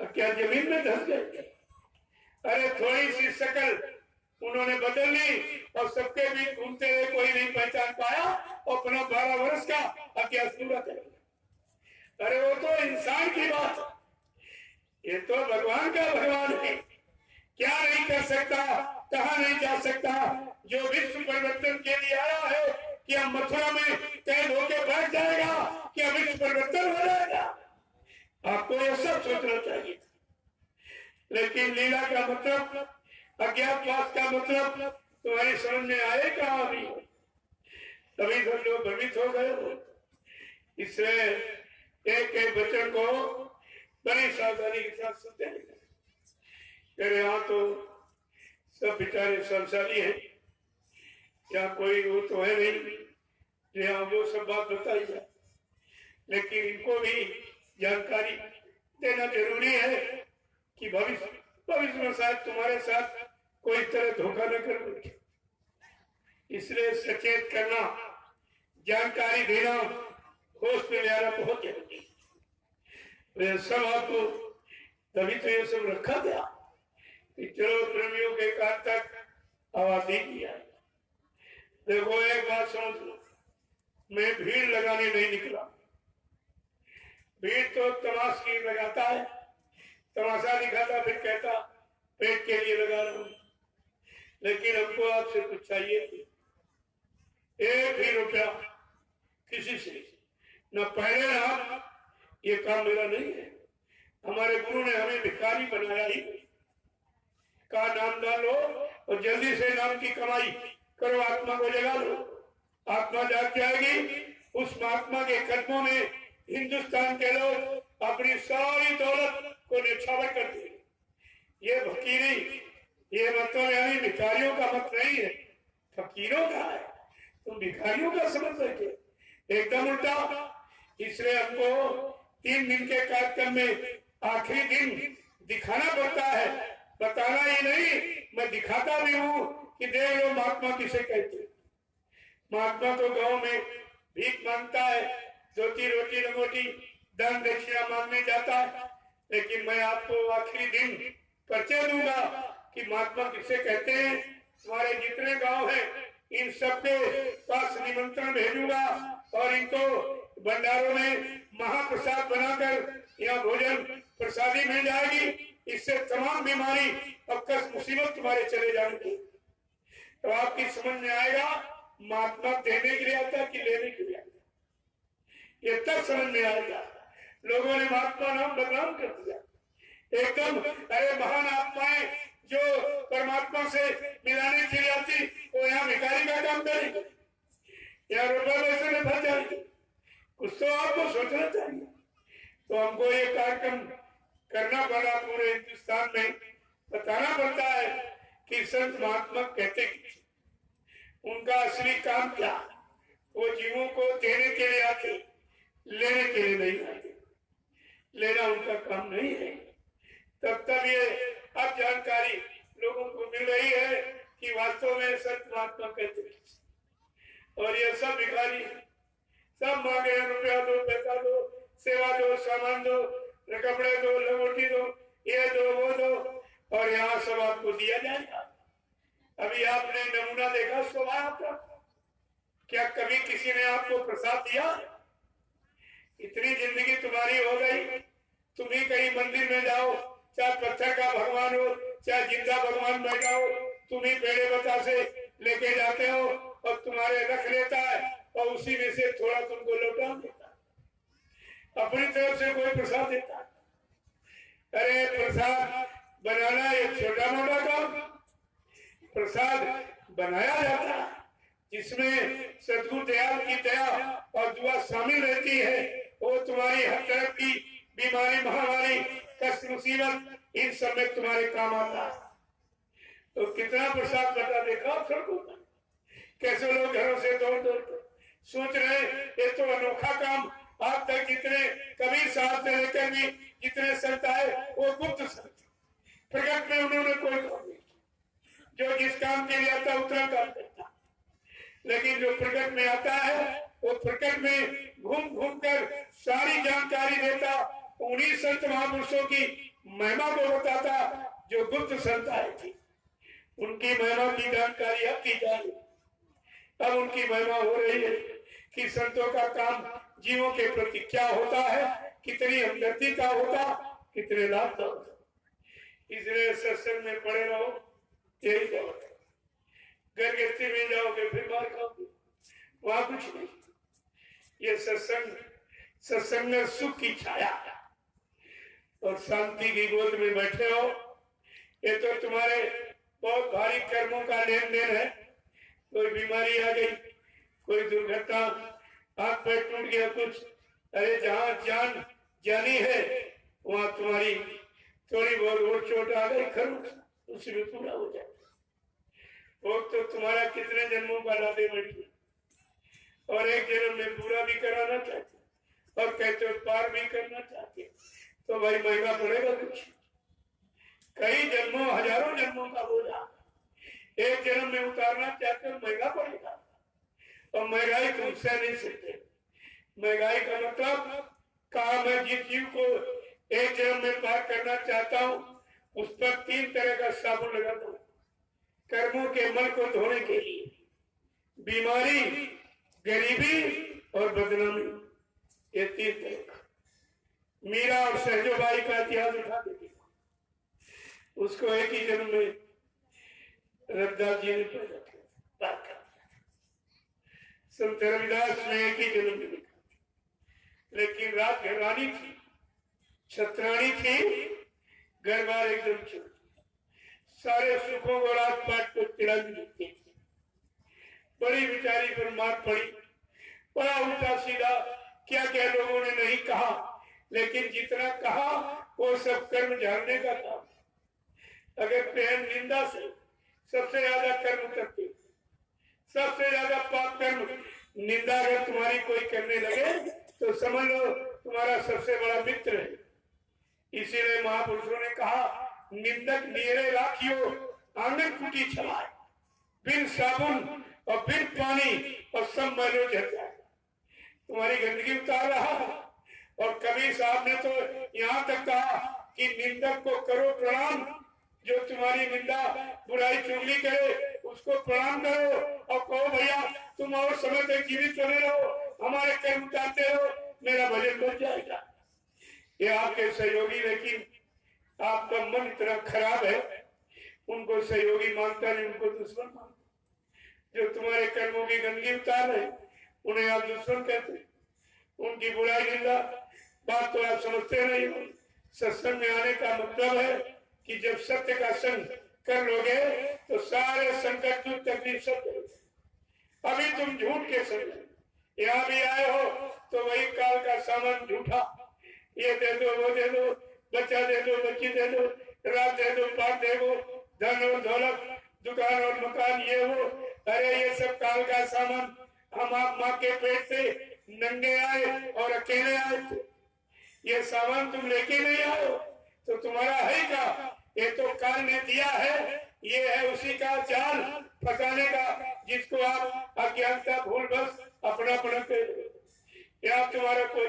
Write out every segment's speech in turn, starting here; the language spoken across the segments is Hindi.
क्या जमीन में धस गए? अरे थोड़ी सी शक्ल उन्होंने बदल ली और सबके बीच घूमते हुए कोई नहीं पहचान पाया और अपना 12 वर्ष का अभ्यास पूरा करेगा। अरे वो तो इंसान की बात है, ये तो भगवान का भगवान है। क्या नहीं कर सकता, कहा नहीं जा सकता। जो विश्व परिवर्तन के लिए आया है, क्या मथुरा में कैद होके बैठ जाएगा? क्या विश्व परिवर्तन हो जाएगा? आपको ये सब सोचना चाहिए। लेकिन लीला का मतलब, अज्ञातवास का मतलब तुम्हारी समझ में आएगा अभी? तभी सब लोग भ्रमित हो गए हो। इसलिए एक एक वचन को बड़ी सावधानी के साथ सुनते हैं। यहाँ तो सब बेचारे संसारी हैं, यहाँ कोई वो तो है नहीं जो यहाँ वो सब बात बताई जाए, लेकिन इनको भी जानकारी देना जरूरी है कि भविष्य में शायद तुम्हारे साथ कोई तरह धोखा न कर बैठे। इसलिए सचेत करना, जानकारी देना, होश में लाना बहुत जरूरी है। सब आपको तभी तो ये सब रखा गया कि चलो प्रेमियों के काल तक आवाज नहीं किया। देखो एक बात समझ लो, मैं भीड़ लगाने नहीं निकला। भीड़ तो तमाशा लगाता है, तमाशा दिखाता, फिर कहता पेट के लिए लगा रहा हूं। लेकिन हमको आपसे कुछ चाहिए, एक भी रुपया किसी से न पहले ना, ये काम मेरा नहीं है। हमारे गुरु ने हमें भिखारी बनाया ही का नाम डालो और जल्दी से नाम की कमाई करो, आत्मा को जगा लो। आत्मा जाग जाएगी। उस महात्मा के कदमों में हिंदुस्तान के लोग अपनी सारी दौलत को न्यौछावर कर देंगे। ये फकीरी, ये मतलब यानी भिखारियों का मत नहीं है, फकीरों का है। तुम भिखारियों का समझ सके, एकदम उल्टा। इसलिए हमको 3 दिन के कार्यक्रम में आखिरी दिन दिखाना पड़ता है, बताना ही नहीं, मैं दिखाता भी हूँ कि देख लो महात्मा किसे कहते हैं। महात्मा तो गांव में भीख मांगता है, रोटी लंगोटी दान दक्षिणा मांगने जाता है, लेकिन मैं आपको आखिरी दिन परिचय दूंगा कि महात्मा किसे कहते हैं। तुम्हारे जितने गांव हैं इन सबके पास निमंत्रण भेजूंगा और इनको भंडारों में महाप्रसाद बनाकर यहाँ भोजन प्रसादी मिल जाएगी। इससे तमाम बीमारी और कष्ट मुसीबत तुम्हारे चले जाएंगे। तो आपकी समझ में आएगा महात्मा देने के लिए आता कि लेने के लिए आता, ये तब समझ में आएगा। लोगों ने महात्मा नाम बदनाम कर दिया एकदम। अरे महान आत्माएं जो परमात्मा से मिलाने के लिए आती, वो यहाँ भिखारी का काम करेंगे, यहाँ रुपये पैसे में फंस जाएंगे। कुछ तो आपको सोचना चाहिए। तो हमको ये कार्यक्रम करना पड़ा, पूरे हिंदुस्तान में बताना पड़ता है कि संत महात्मा कहते उनका असली काम क्या। वो जीवों को देने के लिए आते, लेने के लिए नहीं आते। लेना उनका काम नहीं है। तब ये अब जानकारी लोगों को मिल रही है कि वास्तव में संत महात्मा कहते हैं। और ये सब भिखारी सब मांगे, रुपया दो, पैसा दो, सेवा दो, सामान दो, कपड़े दो, लंगोटी दो, ये दो, वो दो, और यहाँ सब आपको दिया जाएगा। अभी आपने नमूना देखा स्वभाव का, क्या कभी किसी ने आपको प्रसाद दिया? इतनी जिंदगी तुम्हारी हो गई, तुम ही कहीं मंदिर में जाओ, चाहे पत्थर का भगवान हो, चाहे जिंदा भगवान बैठा हो, तुम ही पेड़े बता से लेके जाते हो और तुम्हारे रख लेता है और उसी में से थोड़ा तुमको लौटा देता है, अपनी तरफ से कोई प्रसाद देता है। अरे प्रसाद बनाना एक छोटा मोटा काम, प्रसाद बनाया जाता है जिसमें सदगुरु दयाल की दया और दुआ शामिल रहती है। वो तुम्हारी हर तरफ की बीमारी, महामारी, कष्ट, मुसीबत, इन सब में तुम्हारे काम आता है। तो कितना प्रसाद बता देखा आप सबको, कैसे लोग घरों से दौड़ कर सोच रहे ये तो अनोखा काम। आप तक जितने कबीर साहब से लेकर भी जितने संत आए वो गुप्त संत, प्रकट में उन्होंने कोई काम नहीं, जो जिस काम के लिए आता उतना काम करता। लेकिन जो प्रकट में आता है वो प्रकट में घूम घूम कर सारी जानकारी देता। उन्हीं संत महापुरुषों की महिमा को बताता जो गुप्त संताएं थी, उनकी महिमा की जानकारी अब की जा रही। अब उनकी महिमा हो रही है कि संतों का काम जीवों के प्रति क्या होता है, कितनी हमदर्दी का होता, कितने लाभ का होता। इसलिए सत्संग में पड़े रहो, यही बहुत है। घर गृहस्थी में जाओगे फिर मार खाओगे, वहां कुछ नहीं। ये सत्संग में सुख की छाया और शांति की गोद में बैठे हो। ये तो तुम्हारे बहुत भारी कर्मों का लेन देन है। कोई बीमारी आ गई, कोई दुर्घटना, हाथ पैर टूट गया कुछ, अरे जहाँ जान जानी है वहां तुम्हारी थोड़ी बहुत और चोट आ गई, खर्च उसमें पूरा हो जाए। वो तो तुम्हारा कितने जन्मों का लादे बैठी और एक जन्म में पूरा भी कराना चाहते और कहते हो पार भी करना चाहते, तो भाई महंगा पड़ेगा कुछ। कई जन्मों, हजारों जन्मों का बोझा एक जन्म में उतारना चाहते हो, महंगा पड़ेगा। और महंगाई तुम सह नहीं सकते। महंगाई का मतलब कहा, मैं जिस जीव को एक जन्म में पार करना चाहता हूँ उस पर 3 तरह का साबुन लगाता हूँ कर्मों के मल को धोने के लिए। बीमारी, गरीबी और बदनामी, ये 3 तरह। मीरा और सहजोबाई का इतिहास उठा देती, उसको एक ही जन्म में रविदास जी ने पैदा किया। संत रविदास ने एक ही जन्म में लिखा, लेकिन रात घरवानी थी, छत्राणी थी, घर बार एकदम छोड़, सारे सुखों को राजपाट को तिड़ा भी देते थे। बड़ी बेचारी पर मार पड़ी, बड़ा उल्टा सीधा क्या क्या लोगों ने नहीं कहा, लेकिन जितना कहा वो सब कर्म झाड़ने का काम। अगर प्रेम निंदा से सबसे ज्यादा कर्म करते, सबसे ज्यादा पाप कर्म निंदा अगर तुम्हारी कोई करने लगे तो समझ लो तुम्हारा सबसे बड़ा मित्र है। इसीलिए महापुरुषों ने कहा, निंदक नियरे राखियो आंगन कुटी छलाए, बिन साबुन और बिन पानी और सब मैलों झड़ जाए। तुम्हारी गंदगी उतार रहा है। और कबीर साहब ने तो यहाँ तक कहा कि निंदक को करो प्रणाम, जो तुम्हारी निंदा बुराई चुगली करे उसको प्रणाम करो और कहो भैया तुम और समय तक जीवित चले रहो, हमारे कर्म उतारते रहो, मेरा भजन बच जाएगा। ये आपके सहयोगी, लेकिन आपका मन इतना खराब है, उनको सहयोगी मानता नहीं, उनको दुश्मन मानता। जो तुम्हारे कर्मों की गंदगी उतार रहे उन्हें आप दुश्मन कहते, उनकी बुराई निंदा। बात तो आप समझते नहीं हो। सत्संग में आने का मतलब है कि जब सत्य का संग कर लोगे तो सारे संकट दुख तकलीफ सब। अभी तुम झूठ के संग यहाँ भी आए हो तो वही काल का सामान झूठा, ये दे दो, वो दे दो, बच्चा दे दो, बच्ची दे दो, रात दे दो, पाठ दे दो, धन और दौलत, दुकान और मकान, ये वो, अरे ये सब काल का सामान। हम आप माँ के पेट से नंगे आए और अकेले आए थे, ये सामान तुम लेके नहीं आए हो तो तुम्हारा है क्या? ये तो काल ने दिया है, ये है उसी का चाल फंसाने का, जिसको आप अज्ञानता भूल बस अपना या तुम्हारा कोई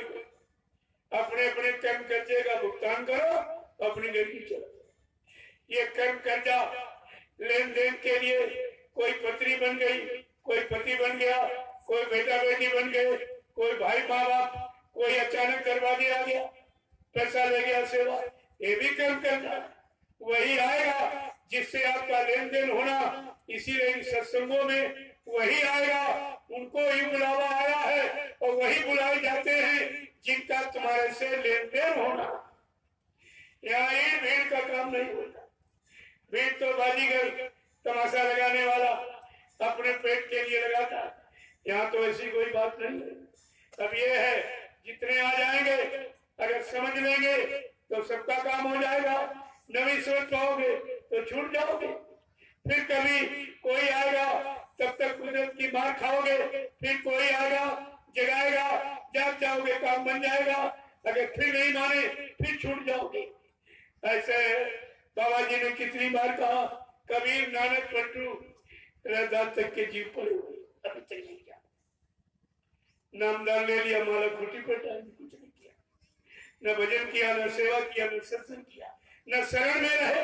अपने अपने कर्म कर्जे का भुगतान करो, अपनी गरीबी चलो। ये कर्म कर्जा लेन देन के लिए कोई पत्नी बन गई, कोई पति बन गया, कोई बेटा बेटी बन गए, कोई भाई माँ बाप, कोई अचानक दरवाजे आ गया, पैसा ले गया सेवा, ये भी कर्म कर्जा वही आएगा जिससे आपका लेन देन होना। इसीलिए इन सत्संगों में वही आएगा, उनको ही बुलावा आया है और वही बुलाए जाते हैं जिनका तुम्हारे से लेन देन होना। यहाँ ये भीड़ का काम नहीं होता। भीड़ तो बाजीगर तमाशा लगाने वाला अपने पेट के लिए लगाता है, यहाँ तो ऐसी कोई बात नहीं है। अब ये है, जितने आ जाएंगे अगर समझ लेंगे तो सबका काम हो जाएगा, नहीं सोच पाओगे तो छूट जाओगे। फिर कभी कोई आएगा तब तक कुदरत की मार खाओगे, फिर कोई आएगा जगाएगा, जाग जाओगे, काम बन जाएगा। अगर फिर नहीं माने फिर छूट जाओगे। ऐसे बाबा जी ने कितनी बार कहा, कबीर नानक पलटू रैदास तक के जीव पड़े हुए, अभी तक नहीं किया। नामदान ले लिया, माला खूटी पर टाइम कुछ नहीं किया, न भजन किया, न सेवा किया, न सत्संग किया। न शरण में रहे।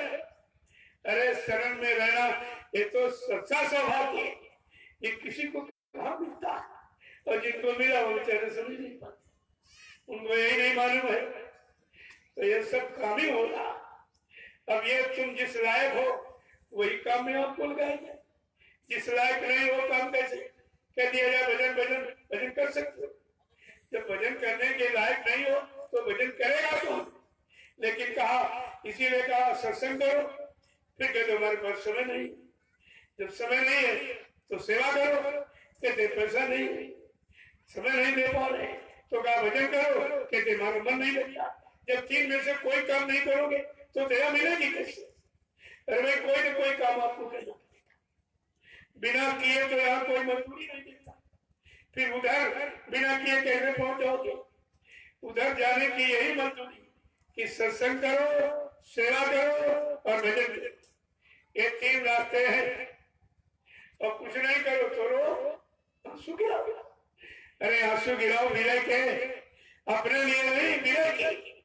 अरे शरण में रहना ये तो सच्चा सौभाग्य है, ये किसी को कहाँ मिलता है, और जिनको मिला वो बेचारे समझ नहीं पाते, उनको यही नहीं मालूम है। तो ये सब काम ही होगा। अब ये तुम जिस लायक हो वही काम में आप भूल गए, जिस लायक नहीं वो काम कैसे कह दिया जाए भजन भजन भजन कर सकते हो। जब भजन करने के लायक नहीं हो तो भजन करेगा कौन? लेकिन कहा, इसीलिए कहा सत्संग करो। फिर कहते हमारे पास समय नहीं, जब समय नहीं है तो सेवा करो। कहते पैसा नहीं है, समय नहीं दे पा रहे, तो कहा भजन करो। कहते हमारा मन नहीं लगता। जब तीन में से कोई काम नहीं करोगे तो दया मिलेगी कैसे? अरे भाई कोई ना कोई काम आपको करना पड़ेगा, बिना किए तो यहाँ कोई मजदूरी नहीं देता। फिर उधर बिना किए कैसे पहुंच जाओगे? उधर जाने की यही मजदूरी कि सत्संग करो, सेवा करो और भजन करो। ये तीन रास्ते हैं। और कुछ नहीं करो तो रो, आंसू गिराओ। अरे आंसू गिराओ विनय के, अपने लिए नहीं, विनय के।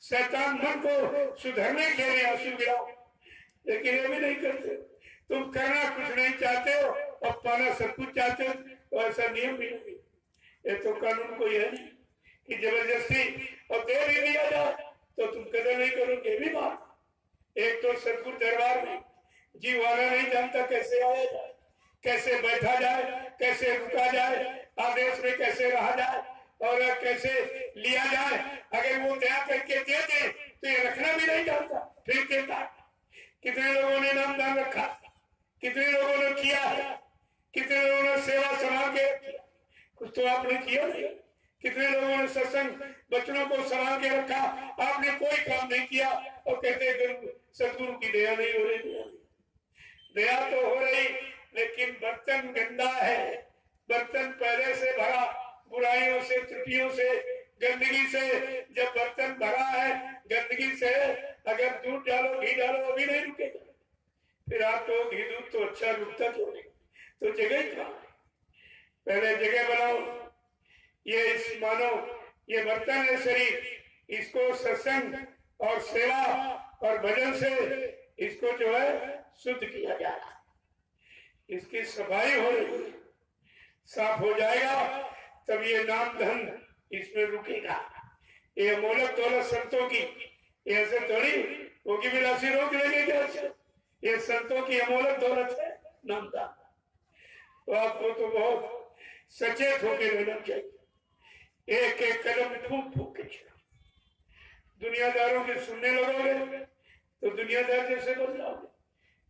शैतान मन को सुधरने के लिए आंसू गिराओ, लेकिन ये भी नहीं करते। तुम करना कुछ नहीं चाहते हो और पाना सब कुछ चाहते हो, तो ऐसा नियम भी नहीं। ये तो कानून को यह नहीं कि जबरदस्ती और दे भी दिया जाए तो तुम कदर नहीं करोगे, भी बात। एक तो सतगुरु दरबार में जीव वाला नहीं जानता कैसे आया जाए, कैसे बैठा जाए, कैसे रुका जाए, आदेश में कैसे रहा जाए और कैसे लिया जाए। अगर वो दया करके दे दे तो ये रखना भी नहीं जानता, फिर देता। कितने लोगों ने नामदान रखा, कितने लोगों ने किया है, कितने लोगों ने सेवा संभाल के किया, कुछ तो आपने किया नहीं। कितने लोगों ने सत्संग बच्चों को संभाल के रखा, आपने कोई काम नहीं किया और कहते सतगुरु की दया नहीं हो रही। दया तो हो रही, लेकिन बर्तन गंदा है, बर्तन पहले से भरा बुराइयों से, त्रुटियों से, गंदगी से। जब बर्तन भरा है गंदगी से, अगर दूध डालो घी डालो अभी नहीं रुकेगा। फिर आप तो घी दूध तो अच्छा रुकता क्यों नहीं? तो जगह कहाँ है? पहले जगह बनाओ। ये इस मानो ये बर्तन है शरीर, इसको सत्संग और सेवा और भजन से इसको जो है शुद्ध किया जा रहा है। इसकी सफाई हो रही है, साफ हो जाएगा तब ये नाम धन इसमें रुकेगा। ये अमोलक दौलत संतों की, ऐसे थोड़ी होगी विलासी रोक लेंगे क्या? ये संतों की अमोलक दौलत है नामदान। तो आपको तो बहुत सचेत होकर रहना चाहिए, एक एक कदम फूक फूक के चलो। दुनियादारों के सुनने लगोगे तो दुनियादार जैसे बन जाओगे।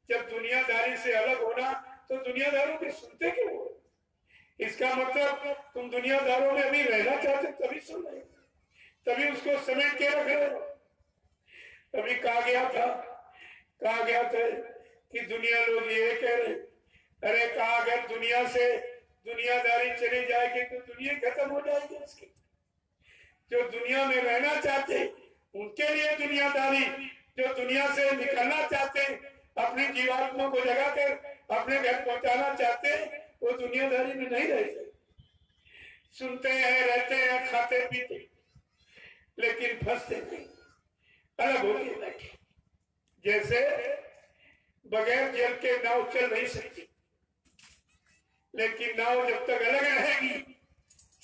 जब दुनियादारी से अलग होना तो दुनियादारों के सुनते क्यों हो? इसका मतलब तुम दुनियादारों में भी रहना चाहते तभी सुन रहे, तभी उसको समेट के रख रहे हो। तभी कहा गया था कि दुनिया लोग ये कह रहे, अरे कहा अगर दुनिया से दुनियादारी चली जाएगी तो दुनिया खत्म हो जाएगी उसकी। जो दुनिया में रहना चाहते उनके लिए दुनियादारी, जो दुनिया से निकलना चाहते, अपनी जीवात्मा को जगाकर अपने घर पहुंचाना चाहते, वो दुनियादारी में नहीं रहते। सुनते हैं, रहते हैं, खाते पीते, लेकिन फंसते नहीं, अलग होके बैठे। जैसे बगैर जल के नाव चल नहीं सकती, लेकिन नाव जब तक अलग रहेगी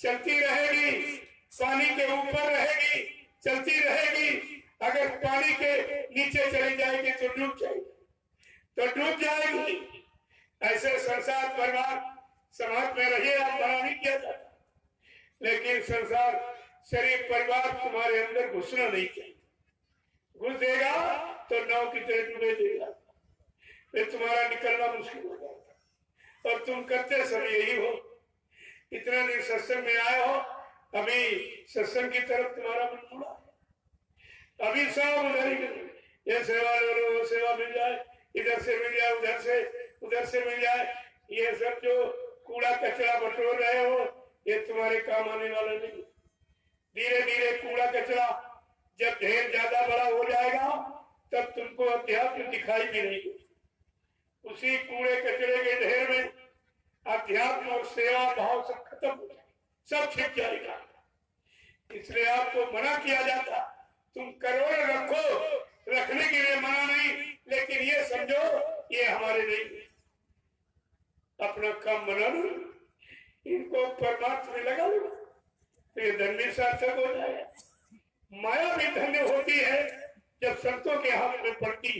चलती रहेगी, पानी के ऊपर रहेगी चलती रहेगी। अगर पानी के नीचे चली जाएगी तो डूब जाएगी, तो डूब जाएगी। ऐसे संसार परिवार समाज में रहिए, आप बड़ा नहीं किया जाता, लेकिन संसार शरीर परिवार तुम्हारे अंदर घुसना नहीं चाहिए। घुस देगा तो नाव की तरह डूबे देगा, फिर तुम्हारा निकलना मुश्किल हो जाएगा। और तुम करते सब यही हो। इतना दिन सत्संग में आए हो, अभी सत्संग की तरफ तुम्हारा मन मुड़ा है, अभी सब उधर ही ये सेवा ले लो, वो सेवा मिल जाए, इधर से मिल जाए, उधर से मिल जाए। ये सब जो कूड़ा कचरा बटोर रहे हो ये तुम्हारे काम आने वाला नहीं। धीरे धीरे कूड़ा कचरा जब ढेर ज्यादा बड़ा हो जाएगा तब तुमको अध्यात्म दिखाई भी नहीं देगा। उसी कूड़े कचरे के ढेर में अध्यात्म और सेवा भाव सब खत्म हो जाए, सब छिप जाएगा। इसलिए आपको मना किया जाता, तुम करोड़ रखो, रखने की बड़े नहीं, अपना काम बना लो, इनको परमात्मा में लगा लो तो ये धन भी सार्थक हो जाएगा। माया भी धन्य होती है जब संतों के हाथ में पड़ती,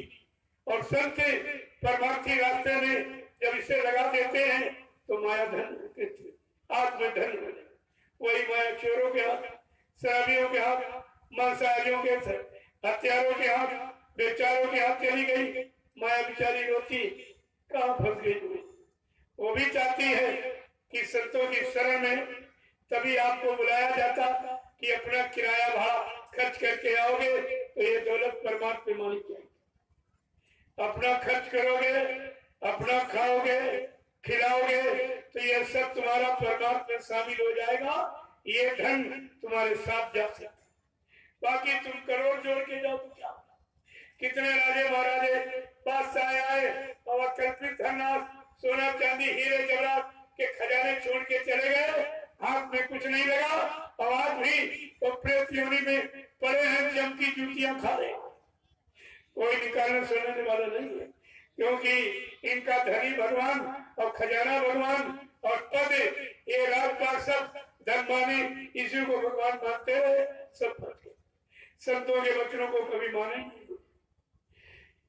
और संत परमार्थी रास्ते में जब इसे लगा देते हैं तो माया धन होते थे, आत्म धन हो जाए। वही माया चोरों के हाथ, शराबियों के हाथ, मांसाहारियों के हत्यारों के हाथ, बेचारों के हाथ चली गई। माया बेचारी रोती, कहाँ फंस गई। वो भी चाहती है कि संतों की शरण में, तभी आपको बुलाया जाता कि अपना किराया भाड़ा खर्च करके आओगे तो ये दौलत परमात्मा मालिक जाएगी। अपना खर्च करोगे, अपना खाओगे, खिलाओगे तो ये सब तुम्हारा परमात्मा में शामिल हो जाएगा। ये धन तुम्हारे साथ जा सकता। बाकी तुम करोड़ जोड़ के जाओ तो क्या? कितने राजे महाराजे बादशाह आए और कल्पित धनराज, सोना चांदी, हीरे जवाहरात के खजाने छोड़ के चले गए, हाथ में कुछ नहीं लगा, और आज भी तो प्रेत योनि में पड़े हैं, जम की जूतियां खा रहे। कोई निकालने सुनने वाला नहीं है, क्योंकि इनका धनी भगवान और खजाना भगवान और पद, ये राजपाल सब धनवानी इसी को भगवान मानते रहे, सब फंस गए। संतों के वचनों को कभी माने नहीं।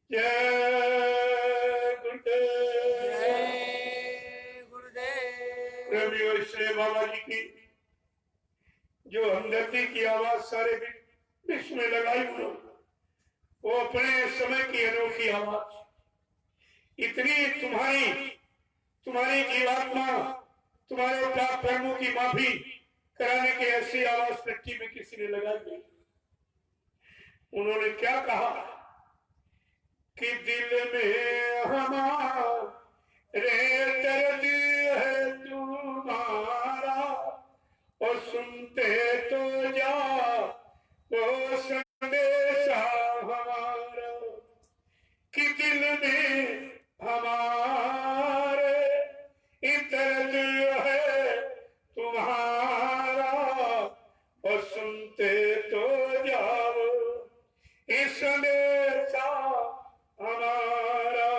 जय गुरुदेव, श्री बाबा जी की जो हमदर्दी की आवाज सारे विश्व में लगाई उन्होंने, वो अपने समय की अनोखी आवाज, इतनी तुम्हारी जीवात्मा, तुम्हारे पाप कर्मों की माफी कराने की ऐसी आवाज पृथ्वी में किसी ने लगाई नहीं। उन्होंने क्या कहा कि दिल में हमारे दर्द है तुम्हारा, और सुनते तो जा वो संदेशा हमारा, कि दिल में हमारे दर्द है तुम्हारा, और सुनते तो जाओ इस संदेशा हमारा।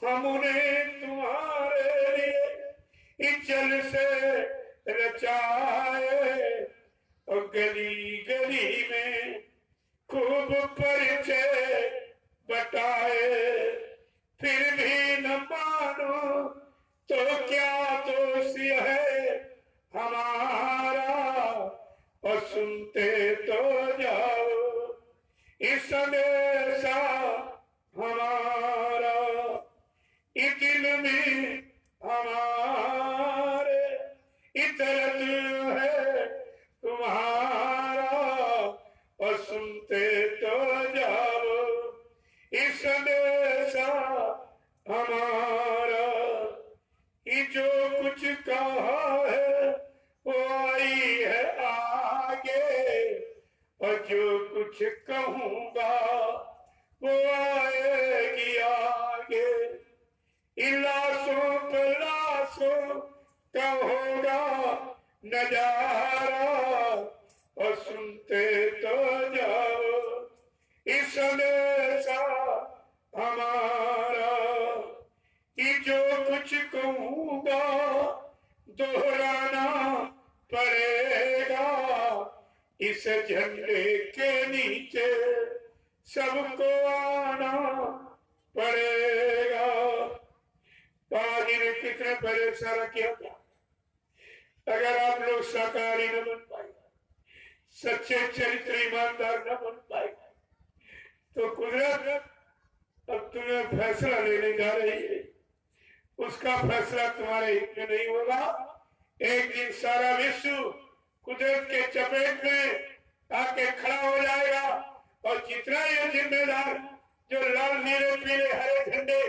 हमने तुम्हारे लिए जल से रचाए, और गली गली में खूब परिचय बताए, फिर भी न मानो तो क्या दोष है हमारा, और सुनते तो जाओ इस संदेशा हमारा। इस दिल में हमारे दर्द है तुम्हारा, और सुनते तो जाओ इस संदेशा हमारा। ये जो कुछ कहा है वो आई है आगे, और जो कुछ कहूंगा वो आएगी आगे। इन लाशों पर लाशों का होगा नजारा, और सुनते तो जाओ इस संदेशा हमारा। कि जो कुछ कहूंगा दोहराना पड़ेगा, इस झंडे के नीचे सबको आना पड़ेगा। बाबा ने कितने पहले सारा किया था। अगर आप लोग शाकाहारी न बन पाए, सच्चे चरित्र ईमानदार न बन पाए, तो कुदरत अब तुम्हें फैसला लेने जा रही है। उसका फैसला तुम्हारे हित में नहीं होगा। एक दिन सारा विश्व कुदरत के चपेट में आके खड़ा हो जाएगा, और जितना ये जिम्मेदार जो लाल नीले पीले हरे झंडे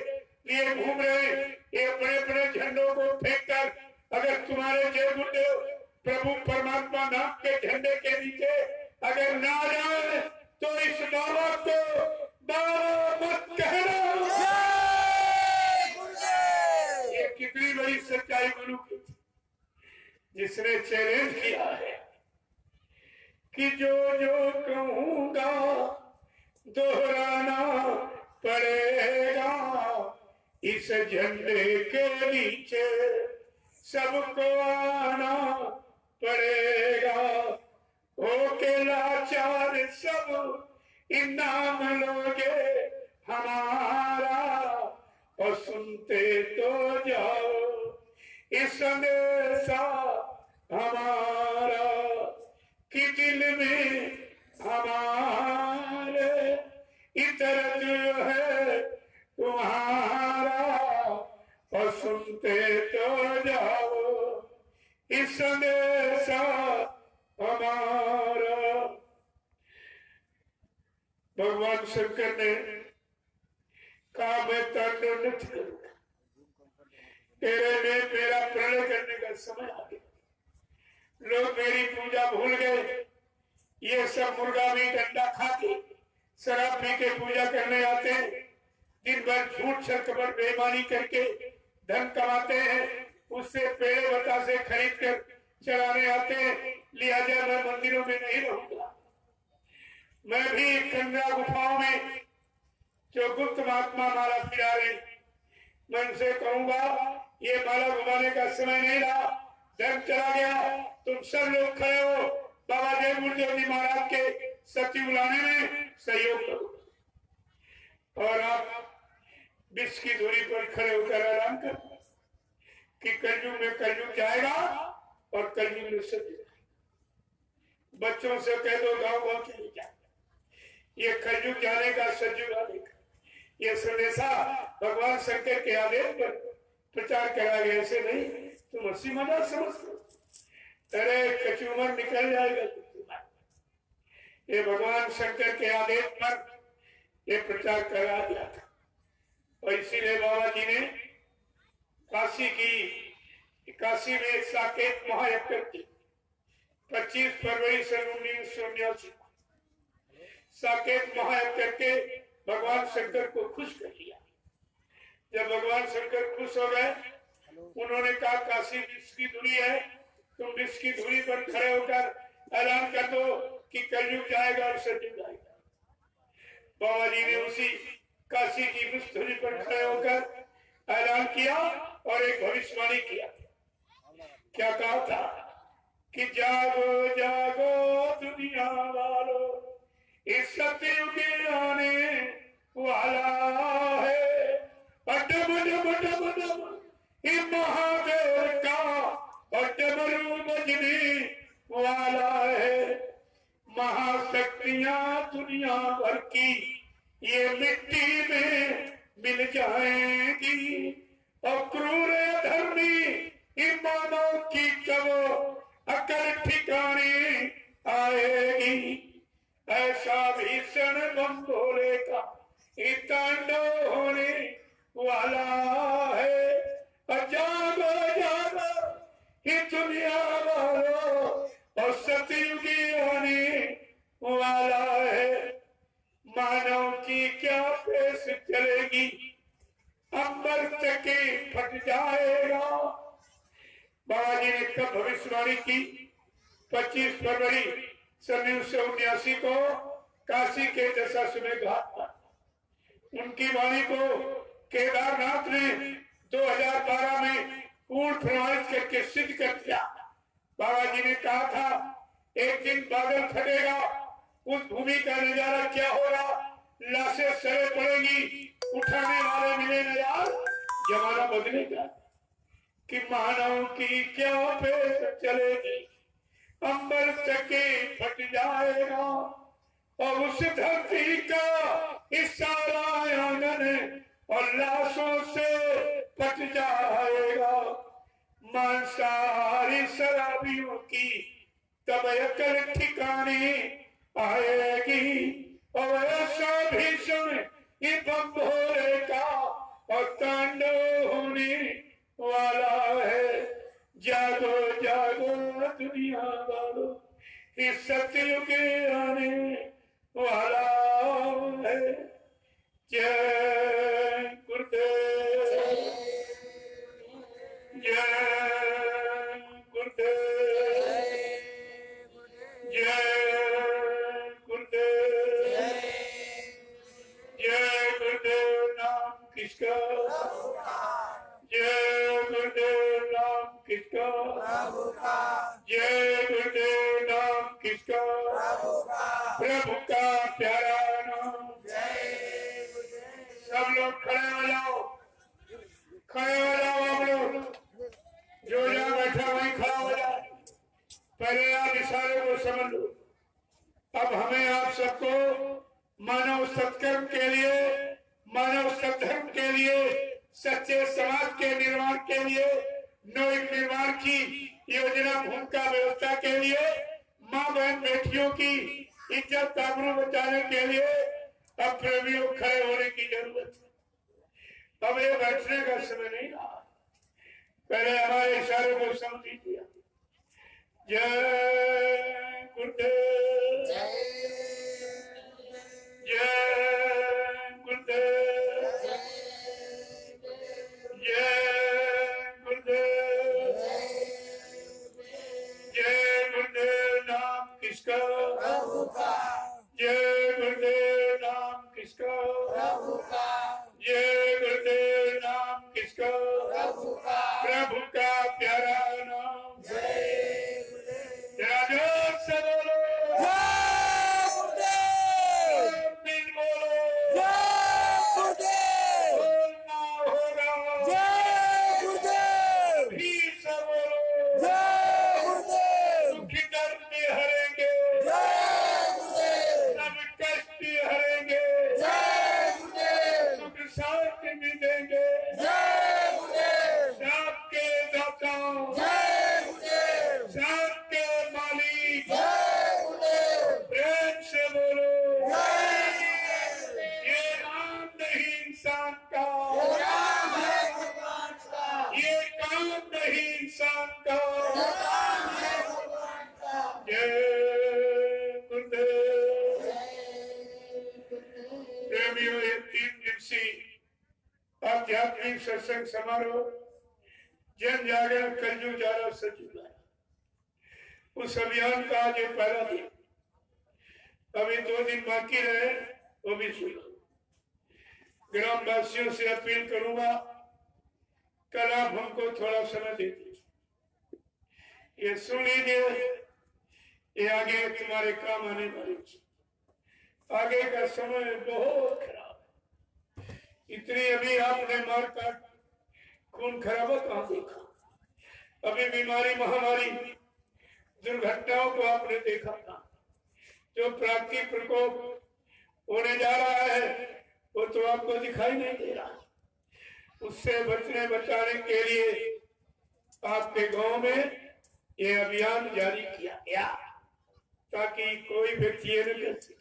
लिए घूम रहे हैं, ये अपने अपने झंडों को फेंक कर अगर तुम्हारे जय गुरुदेव प्रभु परमात्मा नाम के झंडे के नीचे अगर ना जाए तो इस बाबा को बाबा मत कहना। ये कितनी बड़ी सच्चाई गुरु की, जिसने चैलेंज किया है कि जो जो कहूंगा दोहराना पड़ेगा, इस झंडे के नीचे सबको आना पड़ेगा। होके लाचार सब इनाम लोगे हमारा, और सुनते तो जाओ इस संदेशा हमारा, कि दिल में हमारे इतर जो है तुम्हारा, और सुनते तो जाओ इस संदेशा हमारा। भगवान शंकर ने कहा मैं तांडव नृत्य करूंगा, तेरे में मेरा प्रणय करने का समय आ गया। लोग मेरी पूजा भूल गए, ये सब मुर्गा मीट अंडा खा के शराब पी के पूजा करने आते हैं, दिन भर झूठ छलकपट बेईमानी करके धन कमाते हैं, उससे पेड़े बतासे खरीद कर चढ़ाने आते हैं। लिहाजा मैं मंदिरों में नहीं रहूंगा। मैं भी कंगरा गुफाओं में जो गुप्त महात्मा माला फिरा रहे, मैं उनसे कहूंगा ये माला घुमाने का समय नहीं रहा, धर्म चला गया। तुम सब लोग खड़े हो, बाबा जय गुरुदेव जी महाराज के सती बुलाने में सहयोग करो, और आप विश्व की दूरी पर खड़े होकर आराम करो कि कलयुग में कलयुग जाएगा और कलयुग में सत्य। बच्चों से कह दो गांव गांव के लिए जाए, ये कलयुग जाने का सतयुग आने का ये संदेशा भगवान शंकर के आदेश पर प्रचार करा गया। ऐसे नहीं तुम हंसी मजाक समझते, अरे कचूमर निकल जाएगा तुम्हारा। ये भगवान शंकर के आदेश पर ये प्रचार करा गया था, और इसीलिए बाबा जी ने काशी में एक साकेत महायज्ञ करके 25 फरवरी सन 1989 साकेत महायज्ञ करके भगवान शंकर को खुश कर लिया। जब भगवान शंकर खुश हो गए, उन्होंने कहा काशी विश्व की धुरी है, तुम विश्व की धुरी पर खड़े होकर ऐलान कर दो कि कलयुग जाएगा और सतयुग आएगा। बाबा जी ने उसी काशी की विश्व धुरी पर खड़े होकर ऐलान किया और एक भविष्यवाणी किया। क्या कहा था कि जागो जागो दुनिया वालों, इस सतयुग आने वाला है। महादेव का डमरू बजने वाला है। महाशक्तियां दुनिया भर की ये मिट्टी में मिल जाएगी, और क्रूर धर्मी ईमानों की कब अकल ठिकाने आएगी। ऐसा भीषण बम भोले का तांडव होने वाला है। जागो जागो ये दुनिया वालों, और सतयुग आने वाला है। मानव की क्या पेश चलेगी, अंबर तक फट जाएगा। बाबा जी ने कब भविष्यवाणी की? 25 फरवरी सन 1979 को काशी के दशाश्वमेध घाट पर। उनकी वाणी को केदारनाथ ने 2012 में पूर्ण प्रमाणित करके सिद्ध कर दिया। बाबा जी ने कहा था एक दिन बादल फटेगा, उस भूमि का नजारा क्या होगा, लाशें सड़े पड़ेगी, उठाने वाले मिले न यार, जमाना बदलेगा। कि मानव की क्या पेश चलेगी, अंबर तक फट जाएगा, और उस धरती का इस सारा आंगन और लाशों से पट जाएगा। मांसाहारी शराबियों की तब अकल ठिकाने आएगी, और ऐसा भीषण ये बम भोले का और तांडव होने वाला है। जागो जागो दुनिया वालों, इस सतयुग आने वाला है। जय गुरुदेव, जय गुरुदेव, जय गुरुदेव। किसका, जय गुरुदेव नाम किसका, जय गुरुदेव नाम किसका, प्रभु का प्यारा नाम। सब लोग खड़े हो जाओ, खड़े हो जाओ आप लोग, जो जहाँ बैठा वहीं खड़ा हो जाए। पहले आप इशारे को समझ लो। अब हमें आप सबको मानव सत्कर्म के लिए, मानव सद्धर्म के लिए, सच्चे समाज के निर्माण के लिए, नव निर्माण की योजना भूमिका व्यवस्था के लिए, माँ बहन बेटियों की इज्जत आबरू बचाने के लिए अब प्रेमियों खड़े होने की जरूरत है। अब ये बैठने का समय नहीं रहा। पहले हमारे इशारे को समझ लीजिए। जय गुरुदेव, जय गुरुदेव, जय गुरुदेव, जय गुरुदेव नाम किसका, जय गुरुदेव नाम किसका, जय गुरुदेव नाम किसका, प्रभु का प्यारा नाम। जरा जोर से बोलो, दिन बोलो, बोलना होगा, फिर से बोलो, दुखी दर्द भी हरेंगे, सब कष्ट भी हरेंगे, सुख शांति भी देंगे, सबके दाताओं, सबके मालिक, प्रेम से बोलो, ये नाम नहीं इंसान का, ये काम नहीं इंसान का। जय गुरुदेव। प्रेमियों, ये 3 दिवसीय आध्यात्मिक सत्संग समारोह जन जागरण कलयुग जारा सचुगा, उस अभियान का आज पहला दिन। अभी 2 दिन बाकी रहे, वो भी सुनो। ग्राम वासियों से अपील करूंगा, कल आप हमको थोड़ा समय दे दीजिए, ये सुन लीजिए, ये आगे तुम्हारे काम आने वाली। आगे का समय बहुत खराब है। इतनी अभी आपने मार काट खून खराबा कहाँ देखा। अभी बीमारी, महामारी, दुर्घटनाओं को आपने देखा था। जो प्राकृतिक प्रकोप होने जा रहा है वो तो आपको दिखाई नहीं दे रहा। उससे बचने बचाने के लिए आपके गांव में ये अभियान जारी किया गया ताकि कोई व्यक्ति ये न कर सके।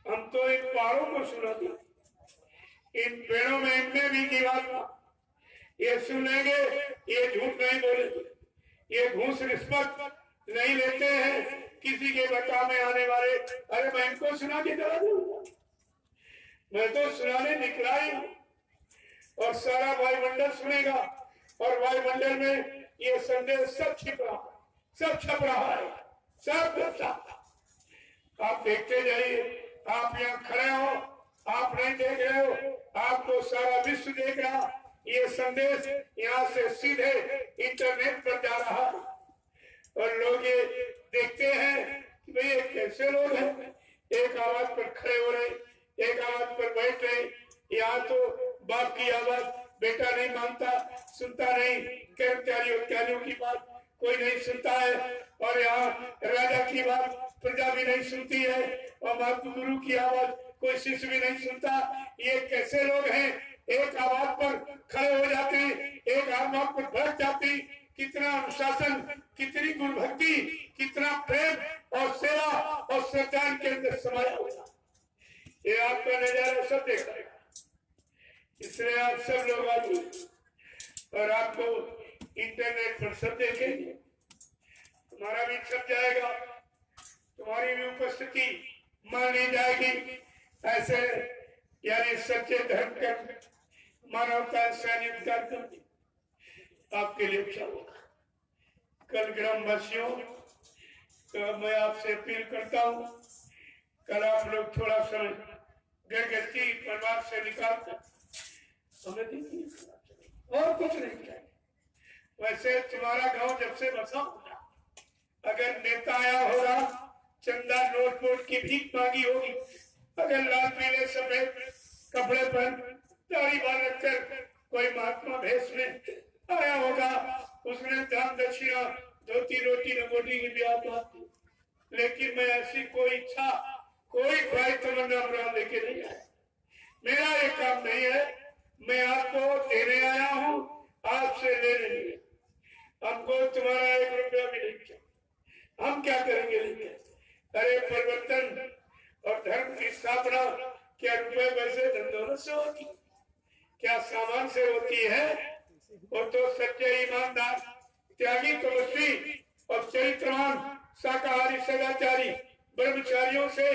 हम तो इन पहाड़ों को सुना दी, इन पेड़ों में इनमें भी जीवात्मा, ये सुनेंगे, ये झूठ नहीं बोलेंगे, ये घूस रिश्वत नहीं लेते हैं किसी के बता में आने वाले। अरे मैं इनको सुना के जरा दूंगा, मैं तो सुनाने निकला ही हूं, और सारा वायुमंडल सुनेगा, और वायुमंडल में ये संदेश सब छिप रहा है, सब छप रहा है, सब बचा। आप देखते जाइए। आप यहाँ खड़े हो, आप नहीं देख रहे हो, आपको सारा विश्व देख रहा। ये संदेश यहाँ से सीधे इंटरनेट पर जा रहा है, और लोग ये देखते हैं कि भाई ये कैसे लोग हैं, एक आवाज पर खड़े हो रहे, एक आवाज पर बैठ रहे। यहाँ तो बाप की आवाज बेटा नहीं मानता, सुनता नहीं, कर्मचारियों की बात कोई नहीं सुनता है, और यहाँ राजा की बात प्रजा भी नहीं सुनती है, और महात्मा गुरु की आवाज कोई शिष्य भी नहीं सुनता। ये कैसे लोग हैं, एक आवाज पर खड़े हो जाते हैं, एक आवाज पर बैठ जाते हैं। कितना अनुशासन, कितनी गुरुभक्ति, कितना प्रेम और सेवा और श्रद्धा के अंदर समाया हुआ। ये आपका नजारा सब देख रहेगा, इसलिए आप सब लोग आइए, और आपको इंटरनेट पर सब देखेंगे, तुम्हारा भी छप जाएगा, तुम्हारी भी उपस्थिति मान ली जाएगी। ऐसे यानी सच्चे धर्म का, मानवता सैनिक कार्यक्रम आपके लिए अच्छा होगा। कल ग्रामवासियों तो मैं आपसे अपील करता हूँ, कल आप लोग थोड़ा समय गृहस्थी परिवार से निकालकर हमें दिन नहीं करना चाहिए और कुछ नहीं चाहिए। वैसे तुम्हारा गांव जब से बसा होगा, अगर नेता आया होगा, चंदा नोट वोट की भीख मांगी होगी, अगर लाल पीले सफेद कपड़े पहन दाढ़ी बाल रखकर कोई महात्मा भेष में आया होगा, उसने दान दक्षिणा धोती रोटी नगोटी की ब्याह बात, लेकिन मैं ऐसी कोई इच्छा कोई ख्वाहिश तमन्ना मुराद लेके नहीं आया। मेरा ये काम नहीं है, मैं आपको देने आया हूँ, आपसे लेने नहीं। हमको तुम्हारा 1 रुपया भी नहीं चाहिए, हम क्या करेंगे लेके? अरे परिवर्तन और धर्म की स्थापना क्या रुपए पैसे धन दौलत से होती, क्या सामान से होती है? वो तो सच्चे ईमानदार त्यागी तपस्वी और चरित्रवान शाकाहारी सदाचारी ब्रह्मचारियों से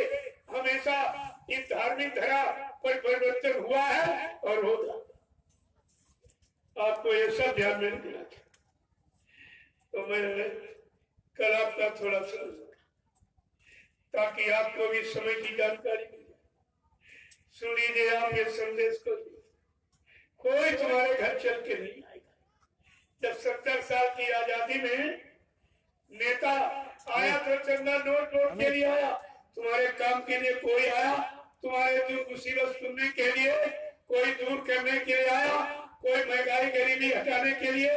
हमेशा इस धार्मिक धरा पर परिवर्तन हुआ है और होगा। आपको ये सब ध्यान में रखना चाहिए। तो मैं कल आपका थोड़ा सा ताकि आपको भी समय की जानकारी मिल जाए। सुन लीजिए आप ये संदेश को, कोई तुम्हारे घर चल के नहीं आएगा। जब 70 साल की आजादी में नेता आया तो चंदा नोट वोट के लिए आया, तुम्हारे काम के लिए कोई आया, तुम्हारे दुख मुसीबत सुनने के लिए कोई दूर करने के लिए आया, कोई महंगाई गरीबी हटाने के लिए,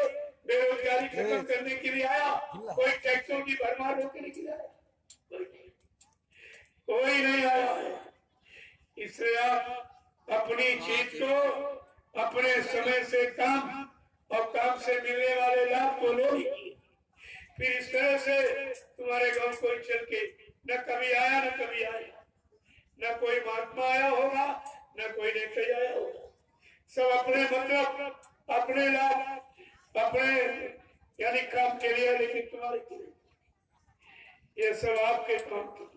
बेरोजगारी खत्म करने के लिए आया, कोई टैक्सों की भरमार रोकने के लिए आया, कोई नहीं आया है। इसलिए आप अपनी चीज को अपने समय से काम और काम से मिलने वाले लाभ को लो, फिर इस तरह से तुम्हारे गांव कोई चल के न कभी आया न कभी आया, न कोई महात्मा आया होगा न कोई नेता आया होगा। सब अपने मतलब अपने लाभ अपने यानी काम के लिए, लेकिन तुम्हारे के लिए ये सब आपके काम के लिए।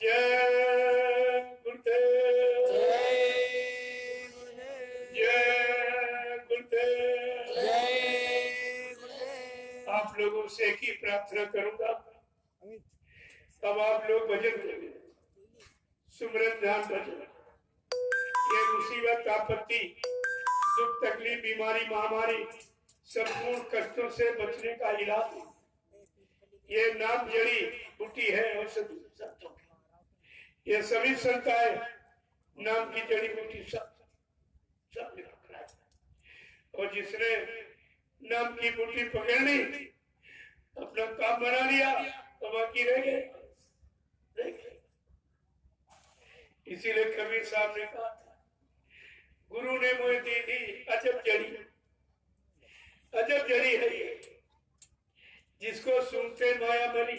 जय गुरुदेव, जय गुरुदेव, जय गुरुदेव। आप लोगों से एक ही प्रार्थना करूंगा, अब आप लोग भजन करेंगे, सुमरन ध्यान भजन। ये मुसीबत आपत्ति दुख तकलीफ बीमारी महामारी संपूर्ण कष्टों से बचने का इलाज ये नाम जड़ी बूटी है। औषधि ये सभी संताएं नाम की जड़ी बूटी सब रखना है, और जिसने नाम की बूटी पकड़नी अपना काम बना लिया तो बाकी रह गए। इसीलिए कबीर साहब ने कहा था, गुरु ने मुझे दी थी अजब जड़ी, अजब जड़ी है ये, जिसको सुनते माया मरी,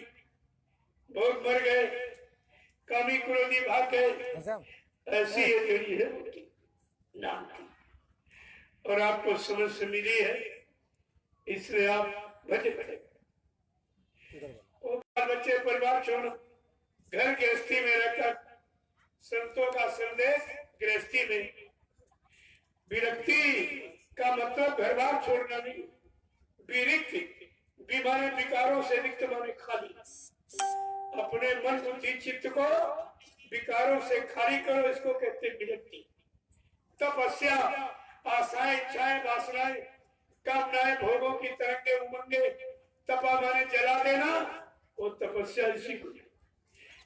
भोग मर गए, कामी क्रोधी भाग गए, ऐसी ये जड़ी है नाम की, और आपको समझ से मिली है, इसलिए आप भजन करें। बच्चे परिवार छोड़ो, घर गृहस्थी में रहकर संतों का संदेश गृहस्थी में। विरक्ति का मतलब घर बार छोड़ना नहीं, विरक्ति बीमारी विकारों से रिक्त माने खाली। अपने मन बुद्धि चित्त को विकारों से खाली करो, इसको कहते हैं विरक्ति। तपस्या आशाएं इच्छाएं वासनाएं कामनाएं भोगों की तरंगे उमंगे तपा माने जला देना, वो तपस्या इसी को।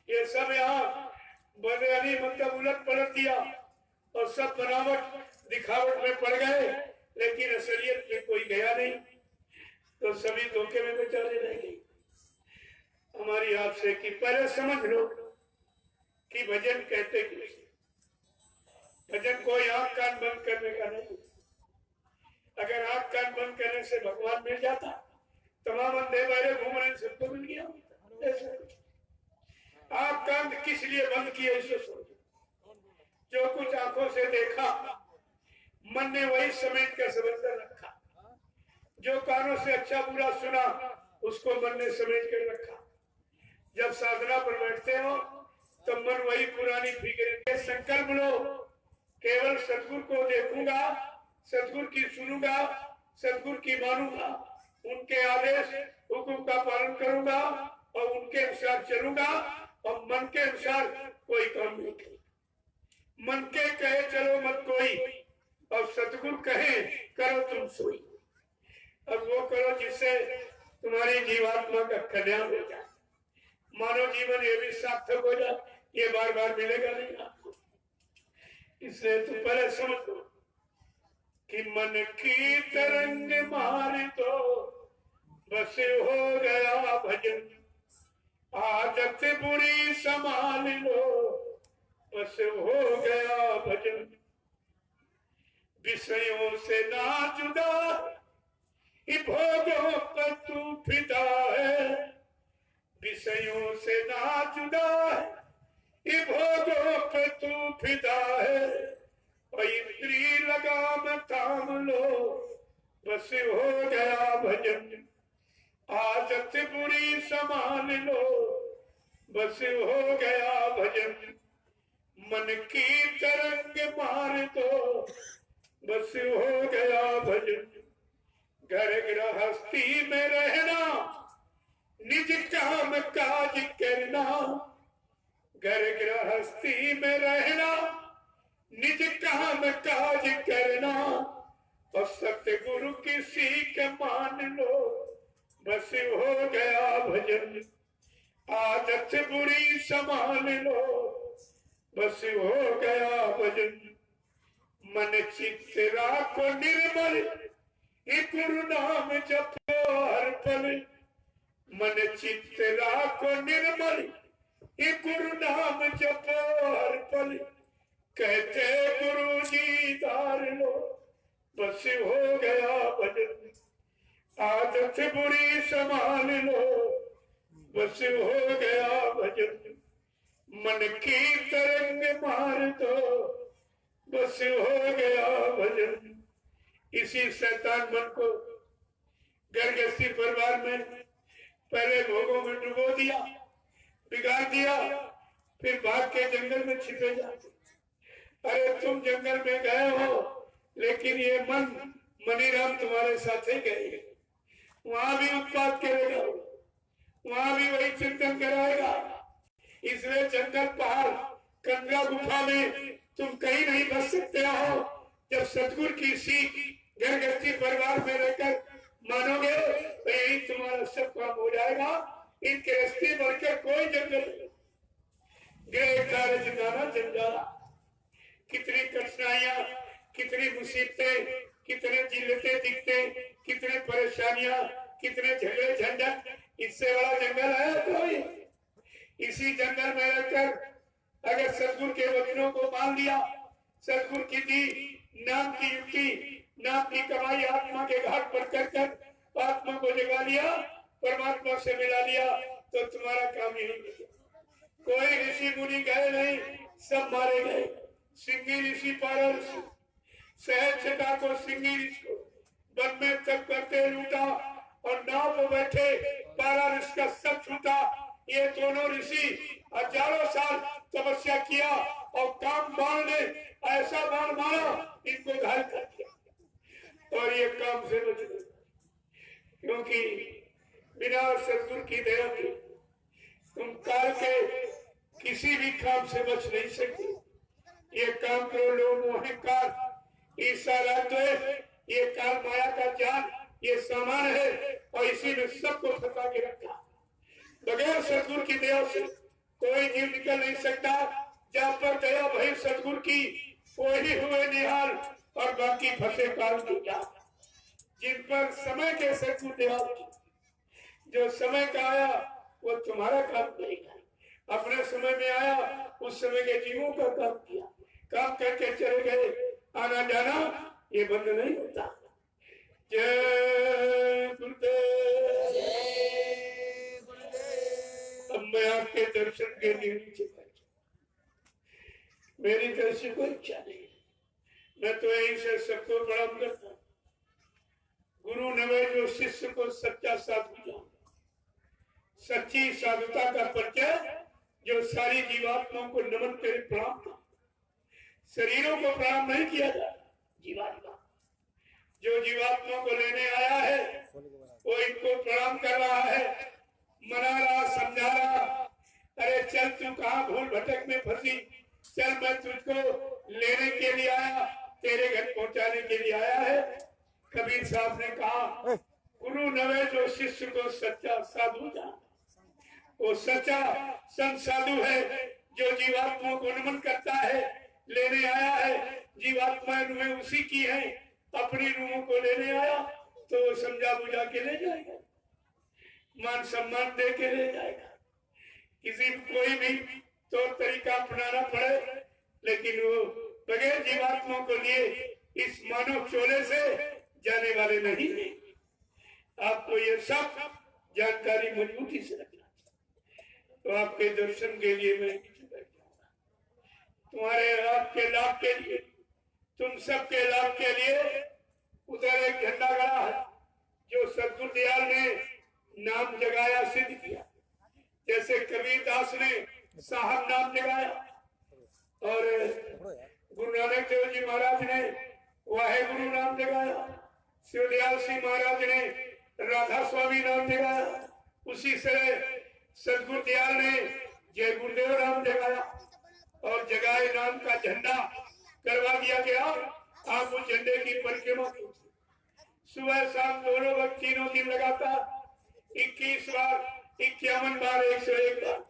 ये सब यहाँ बदलानी मतलब उलट पलट दिया और सब बनावट दिखावट में पड़ गए, लेकिन असलियत में कोई गया नहीं, तो सभी धोखे में बेचारे रह गए। हमारी आपसे कि पहले समझ लो कि भजन कहते किसे। भजन कोई आंख कान बंद करने का नहीं। अगर आंख कान बंद करने से भगवान मिल जाता, तमाम अंधे बहरे घूम रहे सबको मिल गया। ऐसा कुछ आंख कान किस लिए बंद किए, इसे सोचो। जो कुछ आंखों से देखा, मन ने वही समेट कर समंदर रखा। जो कानों से अच्छा बुरा सुना, उसको मन ने समेट कर रखा। जब साधना पर बैठते हो तो मन वही पुरानी फिक्र। संकल्प लो, केवल सतगुरु को देखूंगा, सतगुरु की सुनूंगा, सतगुरु की मानूंगा, उनके आदेश हुक्म का पालन करूंगा और उनके अनुसार चलूंगा, और मन के अनुसार कोई काम नहीं करेगा। मन के कहे चलो मत कोई, और सतगुरु कहे करो तुम सोई। अब वो करो जिससे तुम्हारी जीवात्मा का कल्याण हो जाए, मानव जीवन ये भी सार्थक हो जाए। ये बार बार मिलेगा नहीं आपको, इसलिए तुम पहले समझ लो कि मन की तरंग मार दो बस हो गया भजन, आदत बुरी संभाल लो बस हो गया भजन। विषयों से ना जुदा भोगों पर तू फिदा है, विषयों से ना जुदा भोगों पर तू फिदा है। और इंद्री लगाम थाम लो बस हो गया भजन, आदत बुरी संभाल लो बस हो गया भजन। मन की तरंग मार दो बस हो गया भजन। घर गृहस्थी में रहना निज काम काज करना, घर गृहस्थी में रहना निज काम काज करना। और सतगुरु की सीख मान लो बस हो गया भजन, आदत बुरी संभाल लो बस हो गया भजन। मन चित्त राखो निर्मल गुरु नाम जपो हर पल, मन चित्त राखो निर्मल गुरु नाम जपो हर पल। कहते गुरु जी धार लो बस हो गया भजन, आदत बुरी संभाल लो बस हो गया भजन। मन की तरंग मार दो बस हो गया भजन। इसी शैतान मन को गृहस्थी परिवार में पहले भोगों में डुबो दिया, बिगाड़ दिया, फिर भाग के जंगल में छिपे जाते। अरे तुम जंगल में गए हो लेकिन ये मनीराम तुम्हारे साथ ही गए, वहां भी उत्पाद करेगा, वहां भी वही चिंतन कराएगा। इसलिए जंगल पहाड़ कंगा गुफा में तुम कहीं नहीं बच सकते हो। जब सतगुरु की सीख गृहस्थी परिवार में रहकर मानोगे तो यही तुम्हारा सब काम हो जाएगा। इन गृहस्थी बढ़कर कोई जंगल नहीं, गृह कार्य जगाना जंजाला। कितनी कठिनाइयां, कितनी मुसीबतें, कितने जिल्लतें दिखते, कितने परेशानियां, कितने झगड़े झंझट, इससे बड़ा जंगल है कोई? इसी जंगल में रहकर अगर सतगुरु के वचनों को मान लिया, सतगुरु की दी नाम की युक्ति, नाम की कमाई आत्मा के घाट पर कर आत्मा को जगा लिया, परमात्मा से मिला लिया, तो तुम्हारा काम यही है। कोई ऋषि मुनि गए नहीं, सब मारे गए। सिंगी ऋषि, पारा ऋषि, सहज छटा को सिंगी ऋषि को वन में तप करते लूटा और नाव में बैठे पारा ऋषि का सब छूटा। ये दोनों ऋषि हजारों साल तपस्या किया और काम बाण ने ऐसा बाण मारा इनको घायल कर दिया और ये काम से बच गए, क्योंकि बिना सतगुरु की दया के तुम काल के किसी भी काम से बच नहीं सकते। ये काम करो लोग अहंकार, ईर्ष्या, राग, ये काल माया का जाल, ये सामान है और इसी में सबको फंसा के रखा। बगैर सतगुरु की दया से कोई जीव निकल नहीं सकता। जहाँ पर दया भई सतगुरु की वही हुए निहाल और बाकी फंसे काल की जाल। जिन पर समय के सतगुरु दया की, जो समय का आया वो तुम्हारा काम करेगा। अपने समय में आया, उस समय के जीवों का काम किया, काम करके चले गए, आना जाना ये बंद नहीं होता। जय गुरुदेव। अब मैं आपके दर्शन के लिए नीचे बैठा, मेरी तरफ से कोई इच्छा नहीं है, मैं तो यहीं से सबको प्रणाम करता हूँ। गुरु नवे जो शिष्य को सच्चा साधु जान, सच्ची साधुता का परिचय, जो सारी जीवात्माओं को नमन करे, प्रणाम कर। शरीरों को प्रणाम नहीं किया जाता, जीवात्मा जो जीवात्मा को लेने आया है वो इनको प्रणाम कर रहा है, मना रहा, समझा रहा। अरे चल, तू कहाँ भूल भटक में फंसी, चल मैं तुझको लेने के लिए आया, तेरे घर पहुंचाने के लिए आया है। कबीर साहब ने कहा, गुरु नवे जो शिष्य को सच्चा साधु जान, वो सच्चा संत साधु है जो जीवात्मा को नमन करता है, लेने आया है। जीवात्मा रूहें उसी की है, अपनी रूहों को लेने आया तो वो समझा बुझा के ले जाएगा, मान सम्मान दे के ले जाएगा। किसी कोई भी तो तरीका अपनाना पड़े, लेकिन वो बगैर जीवात्मा को लिए इस मानव चोले से जाने वाले नहीं है। आपको ये सब जानकारी मजबूती से रखना चाहिए। तो आपके दर्शन के लिए मैं नीचे बैठ जाऊंगा, तुम्हारे आपके लाभ के लिए, तुम सबके लाभ के लिए। उधर एक झंडा गड़ा है जो सदगुरु दयाल ने नाम जगाया, सिद्ध किया। जैसे कबीर दास ने साहब नाम जगाया और गुरु नानक देव जी महाराज ने वाहे गुरु नाम जगाया, शिवदयाल सिंह महाराज ने राधा स्वामी नाम जगाया, उसी से सदगुरु दयाल ने जय गुरुदेव नाम जगाया और जगाए नाम का झंडा करवा दिया गया। आप उस झंडे की परिक्रमा कीजिए, सुबह शाम दोनों वक्त, तीनों दिन लगातार 21 बार, 51 बार, 101 बार।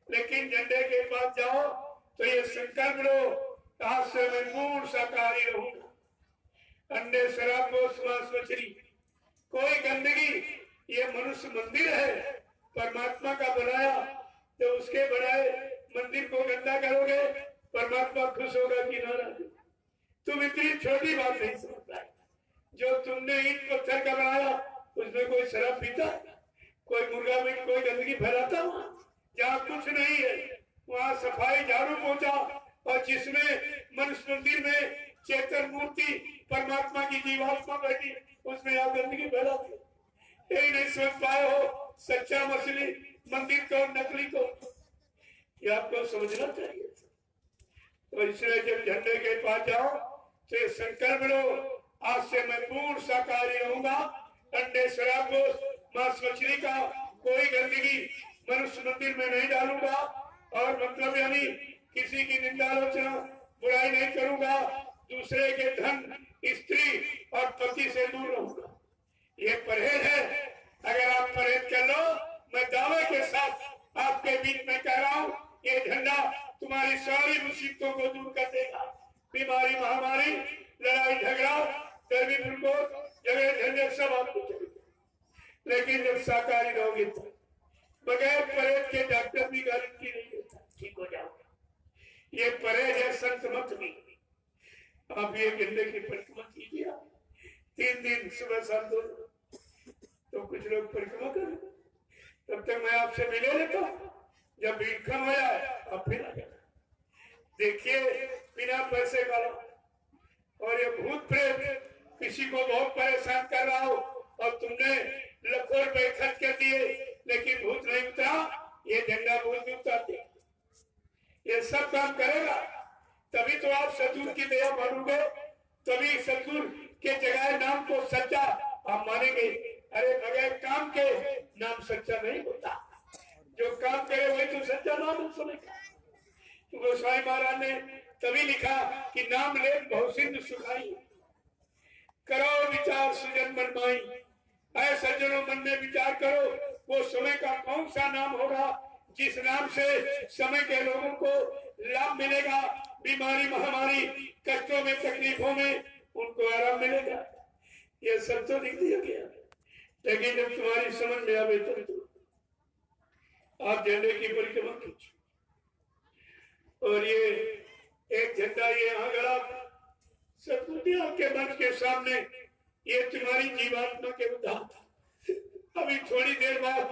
लेकिन झंडे के पास जाओ तो ये संकल्प लो, आज से मैं पूर्ण शाकाहारी रहूंगा, अंडे शराब मांस मछली कोई गंदगी। ये मनुष्य मंदिर है, परमात्मा का बनाया, तो उसके बनाए मंदिर को गंदा करोगे, परमात्मा खुश होगा कि नाराज? तुम इतनी छोटी बात नहीं समझ पाए। जो तुमने ईंट पत्थर का बनाया उसमें कोई शराब पीता है, कोई मुर्गा मीट, कोई गंदगी फैलाता? जहाँ कुछ नहीं है वहाँ सफाई झाड़ू पोछा, और जिसमें मनुष्य मंदिर में चेतन मूर्ति परमात्मा की जीवात्मा बैठी, उसमें आप गंदगी फैलाते। यही नहीं सोच पाए हो सच्चा मछली मंदिर को, नकली को? ये आपको समझना चाहिए। तो इसलिए जब झंडे के पास जाओ तो ये संकल्प लो, आज से मैं पूर्ण शाकाहारी रहूंगा, अंडे शराब मांस मछली का कोई गंदगी मनुष्य मंदिर में नहीं डालूंगा, और मतलब यानी किसी की निंदा आलोचना बुराई नहीं करूंगा, दूसरे के धन, स्त्री और पति से दूर रहूंगा। ये परहेज है। अगर आप परहेज कर लो, मैं दावे के साथ आपके बीच में कह रहा हूँ, ये झंडा तुम्हारी सारी मुसीबतों को दूर कर देगा। बीमारी, महामारी, लड़ाई झगड़ा, गर्मी, झगड़े झंझट सब आपको चलेगा। लेकिन जब शाकाहारी रहोगे तो बगैर परहेज के डॉक्टर भी गारंटी नहीं देता ठीक हो जाओगे। ये परहेज है, संत मत भी। आप ये झंडे की परिक्रमा कीजिए, 3 दिन सुबह शाम दोनों। तो कुछ लोग परिक्रमा करें, तब तक मैं आपसे मिले लेता हूँ। जब भीड़ कम हो जाए आप फिर आ जाना। देखिए, बिना पैसे का, और ये भूत प्रेत किसी को बहुत परेशान कर रहा हो और तुमने लाखों रुपए खर्च कर दिए लेकिन भूत नहीं उतरा, ये झंडा भूत नहीं उतारते। ये सब काम करेगा, तभी तो आप सतगुरु की दया मानोगे, तभी सतगुरु के जगह नाम को सच्चा आप मानेंगे। अरे बगैर काम के नाम सच्चा नहीं होता, जो काम करे वही तो सच्चा नाम सुनेगा। तो गोस्वामी महाराज ने तभी लिखा कि नाम ले बहु सिंधु सुखाई, करो विचार सुजन मन माई। ऐ सज्जनों, मन में विचार करो वो समय का कौन सा नाम होगा जिस नाम से समय के लोगों को लाभ मिलेगा, बीमारी, महामारी, कष्टों में, तकलीफों में उनको आराम मिलेगा। ये सब तो लिख दिया गया, लेकिन जब तुम्हारी समझ में आवे तो आप झंडे की परिक्रमा कीजिए। और ये एक झंडा ये यहाँ गड़ा सतगुरु के मंच के सामने, ये तुम्हारी जीवात्मा के उद्धार था। अभी थोड़ी देर बाद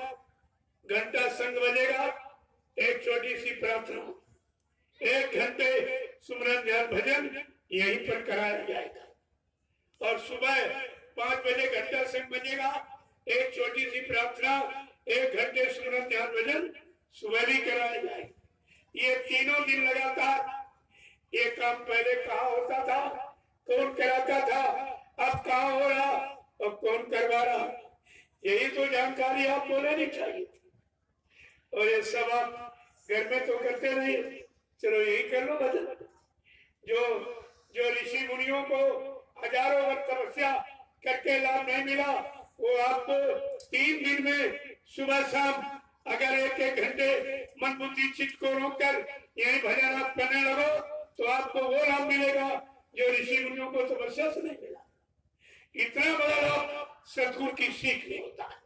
घंटा संग बजेगा, एक छोटी सी प्रार्थना, 1 घंटे सुमरन ध्यान भजन यहीं पर कराया जाएगा। और सुबह 5 बजे घंटा संग बजेगा, एक छोटी सी प्रार्थना, 1 घंटे सुमरन ध्यान भजन सुबह भी कराया जाएगा। ये तीनों दिन लगातार। ये काम पहले कहाँ होता था, कौन कराता था, अब कहाँ हो रहा और कौन करवा रहा, यही तो जानकारी आप बोलनी चाहिए। और ये सब आप घर में तो करते नहीं, चलो यही कर लो भजन। जो ऋषि मुनियों को हजारों वर्ष तपस्या करके लाभ नहीं मिला, वो आपको 3 दिन में सुबह शाम अगर 1-1 घंटे मन बुद्धि चित्त को रोककर यही भजन आप करने लगो तो आपको वो लाभ मिलेगा जो ऋषि मुनियों को तपस्या से नहीं मिला। इतना बड़ा लाभ सदगुरु की सीख नहीं होता है।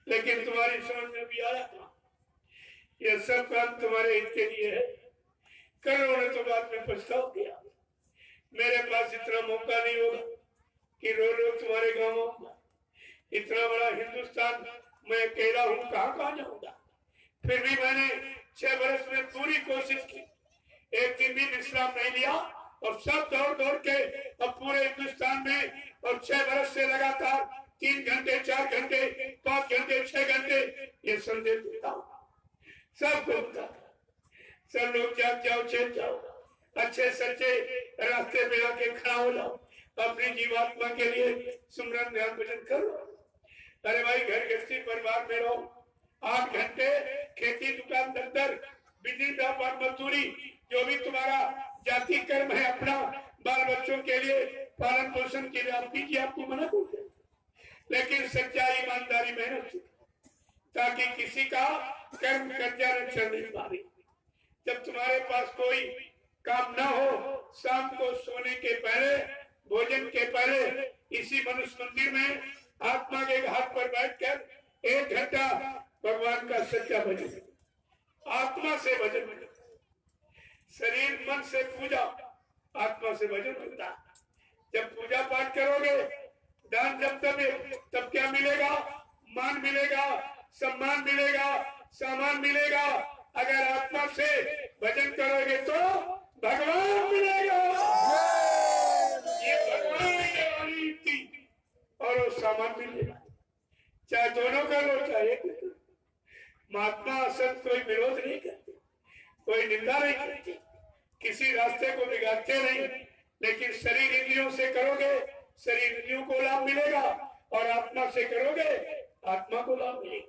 लेकिन तुम्हारी समझ में भी आया था यह सब काम तुम्हारे हित के लिए है। करोड़ों ने तो बाद में पछताव किया, मेरे पास इतना मौका नहीं होगा कि रोज तुम्हारे गाँव आऊंगा। इतना बड़ा हिंदुस्तान मैं अकेला हूँ, कहाँ जाऊंगा। फिर भी मैंने 6 वर्ष में पूरी कोशिश की, एक दिन भी विश्राम नहीं लिया और सब दौड़ के अब पूरे हिंदुस्तान में और 6 वर्ष से लगातार 3 घंटे 4 घंटे 5 घंटे 6 घंटे ये संदेश देता हूँ। सबको बता, सब लोग जाग जाओ, चल जाओ, अच्छे सच्चे रास्ते पे आके खड़ा हो जाओ, अपनी जीवात्मा के लिए सुमरन ध्यान भजन करो। अरे भाई घर गृहस्थी परिवार में रहो, 8 घंटे खेती दुकान दफ्तर बिजली व्यापार मजदूरी जो भी तुम्हारा जाति कर्म है अपना बाल बच्चों के लिए पालन पोषण के लिए आप कीजिए, आपको मना करते, लेकिन सच्चाई ईमानदारी मेहनत ताकि किसी का कर्म कर्जा न चल नहीं पाए। जब तुम्हारे पास कोई काम ना हो, शाम को सोने के पहले भोजन के पहले इसी मनुष्य मंदिर में आत्मा के घाट पर बैठकर 1 घंटा भगवान का सच्चा भजन, आत्मा से भजन, शरीर मन से पूजा, आत्मा से भजन होता। जब पूजा पाठ करोगे, दान जब तब क्या मिलेगा? मान मिलेगा, सम्मान मिलेगा, सामान मिलेगा। अगर आत्मा से भजन करोगे तो भगवान मिलेगा। ये भगवान मिलने वाली युक्ति और वो सामान मिलेगा, चाहे दोनों कर लो चाहे एक। महात्मा संत कोई विरोध नहीं करते, कोई निंदा नहीं करते, किसी रास्ते को बिगाड़ते नहीं, लेकिन शरीर इंद्रियों से करोगे शरीर इंद्रियों को लाभ मिलेगा और आत्मा से करोगे आत्मा को लाभ मिलेगा।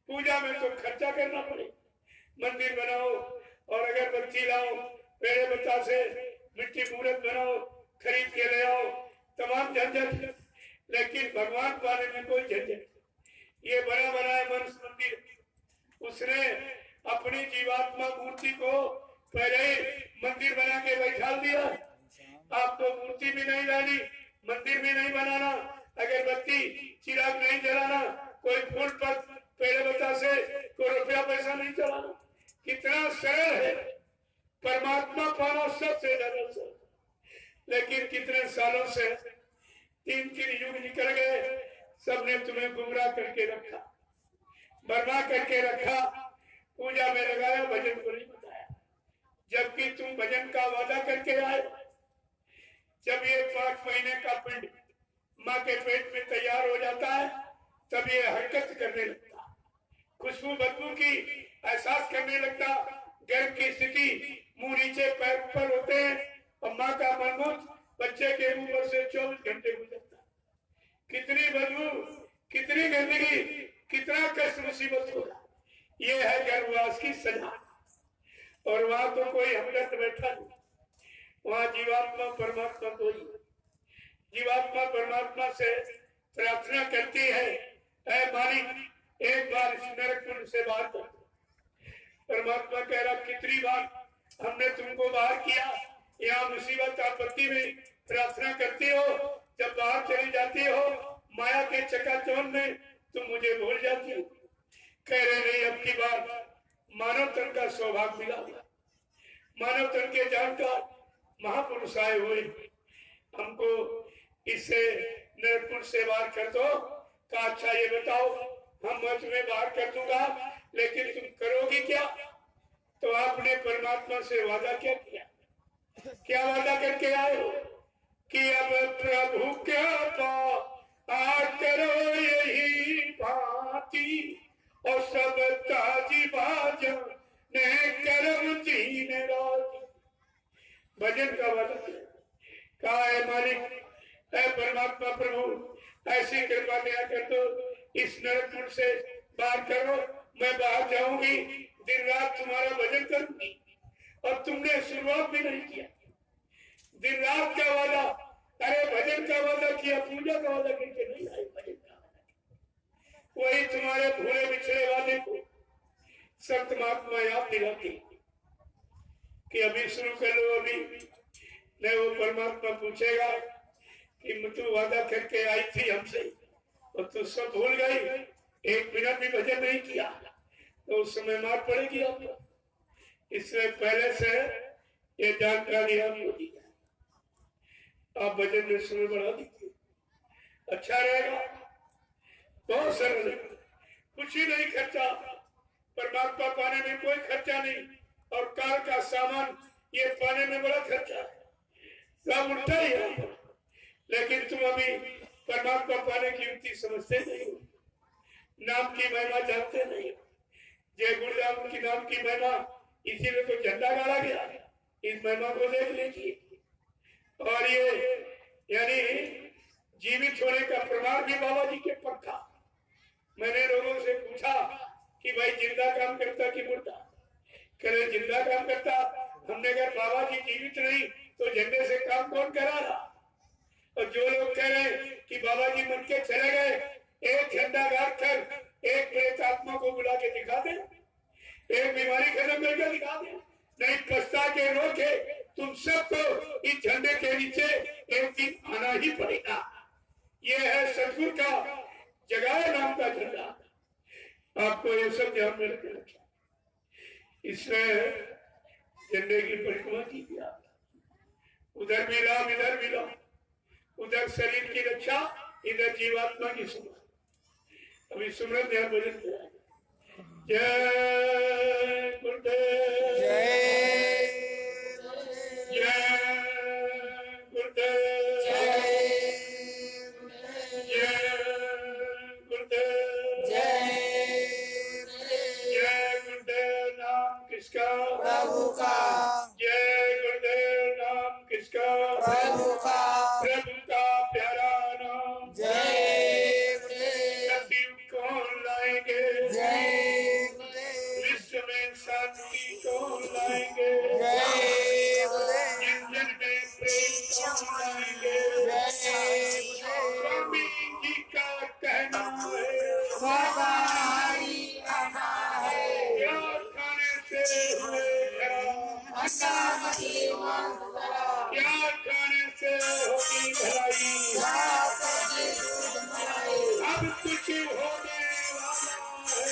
पूजा में तो खर्चा करना पड़ेगा, मंदिर बनाओ और अगरबत्ती लाओ, पेड़े बत्ता से मिट्टी मूर्त बनाओ, खरीद के ले आओ, तमाम झंझट, लेकिन भगवान पाने में कोई झंझट। ये बना बनाया मनुष्य मंदिर, उसने अपनी जीवात्मा मूर्ति को पहले ही मंदिर बना के बैठा दिया। आपको मूर्ति भी नहीं लानी, मंदिर भी नहीं बनाना, अगरबत्ती चिराग नहीं जलाना, कोई फूल पर पेड़ बता से कोई रुपया पैसा नहीं चलाना। कितना सरल है, परमात्मा पाना सबसे ज्यादा सरल। लेकिन कितने सालों से 3 युग निकल गए, सबने तुम्हें गुमराह करके रखा, बर्बाद करके रखा, पूजा में लगाया, भजन को नहीं बताया। जबकि तुम भजन का वादा करके आए। जब ये 5 महीने का पिंड माँ के पेट में तैयार हो जाता है, तब ये हरकत करने लगता, खुशबू बदबू की एहसास करने लगता, गर्भ की स्थिति, मुंह नीचे पैर ऊपर होते हैं और माँ का मनमूत बच्चे के मुंह पर से 24 घंटे गुजरता। कितनी बदबू, कितनी गंदगी, कितना कष्ट मुसीबत होगा। ये है गर्भवास की सजा। और वहां तो कोई हमदर्द बैठा नहीं, वहां जीवात्मा परमात्मा को ही, जीवात्मा परमात्मा से प्रार्थना करती है, ऐ मालिक एक बार इस नरक कुंड से बाहर कर। परमात्मा कह रहा, कितनी बार हमने तुमको बाहर किया, यहाँ मुसीबत आपत्ति में प्रार्थना करती हो, जब बाहर चली जाती हो माया के चकाचौंध में तुम मुझे भूल जाती हो। कह रहे नहीं, अब की बार मानव तन का सौभाग्य मिला, मानव तन के जानकार महापुरुष आए हुए, हमको इससे नरकुंड से बाहर कर दो। का अच्छा ये बताओ, हम तुम्हें बाहर कर दूंगा, लेकिन तुम करोगी क्या? तो आपने परमात्मा से वादा क्या किया? क्या वादा करके आए हो कि अब प्रभु क्या करो यही बाती और सब ताजी बाज ने करम दीन रात। भजन का वादा कहा है, मालिक है परमात्मा प्रभु, ऐसी कृपा दया कर दो, इस नरक से बाहर करो, मैं बाहर जाऊंगी, दिन रात तुम्हारा भजन करूंगी। और तुमने शुरुआत भी नहीं किया, दिन रात का वादा, अरे भजन का वादा किया, पूजा का वादा करके नहीं आए, भजन का वादा। वही तुम्हारे भूले बिछड़े वादे को संत महात्मा याद दिलाती कि अभी शुरू कर लो, अभी नहीं। वो परमात्मा पूछेगा कि तू वादा करके आई थी हमसे और तू सब भूल गई, एक मिनट भी भजन नहीं किया, तो उस समय मार पड़ेगी आपको। इसलिए पहले से ये जानकारी आपको दी जाए, आप भजन में समय बढ़ा दीजिए, अच्छा रहेगा। बहुत सरल है, कुछ ही नहीं खर्चा, परमात्मा पाने में कोई खर्चा नहीं, और कार का सामान ये पाने में बड़ा खर्चा है, सब उल्टा ही है। लेकिन तुम अभी परमात्मा पाने की युक्ति समझते नहीं हो, नाम की महिमा जानते नहीं हो। जय गुरुराम की नाम की महिमा, इसीलिए तो झंडा गाड़ा गया, इस महिमा को देख लीजिए। और ये यानी जीवित होने का प्रमाण भी बाबा जी के पक्का। मैंने लोगों से पूछा कि भाई जिंदा काम करता कि मुर्दा, कह रहे जिंदा काम करता। हमने कहा बाबा जी जीवित नहीं तो झंडे से काम कौन करा रहा। और जो लोग कह रहे कि बाबा जी मर के चले गए, एक झंडा गाड़ कर एक प्रेत आत्मा को बुला के दिखा दे, एक बीमारी खत्म करके दिखा दे, नहीं पछता के रोके, तुम सबको इस झंडे के नीचे एक दिन आना ही पड़ेगा। ये है सतगुरु का जगाए नाम का झंडा, आपको ये सब ध्यान में रखना चाहिए। इसमें झंडे की परिक्रमा कीजिए आप, उधर भी लाभ इधर भी लाभ, उधर शरीर की रक्षा इधर जीवात्मा की सुमरन। अभी सुमरन ध्यान भजन किया। जय गुरुदेव, जय गुरुदेव, जय गुरुदेव, जय गुरुदेव। नाम किसका? प्रभु का। जय गुरुदेव। नाम किसका? प्रभु का। प्रभु का प्यारा नाम। जय गुरुदेव। सतयुग कौन लाएंगे? जय गुरुदेव। विश्व में शांति कौन लाएंगे? जय गुरुदेव। जन में प्रेम कौन लाएंगे? जय गुरुदेव। स्वामी जी का कहना है, सवारी आना है, क्या खाने से हुए क्या खाने से होगी भलाई, अब कुछ होने वाला है,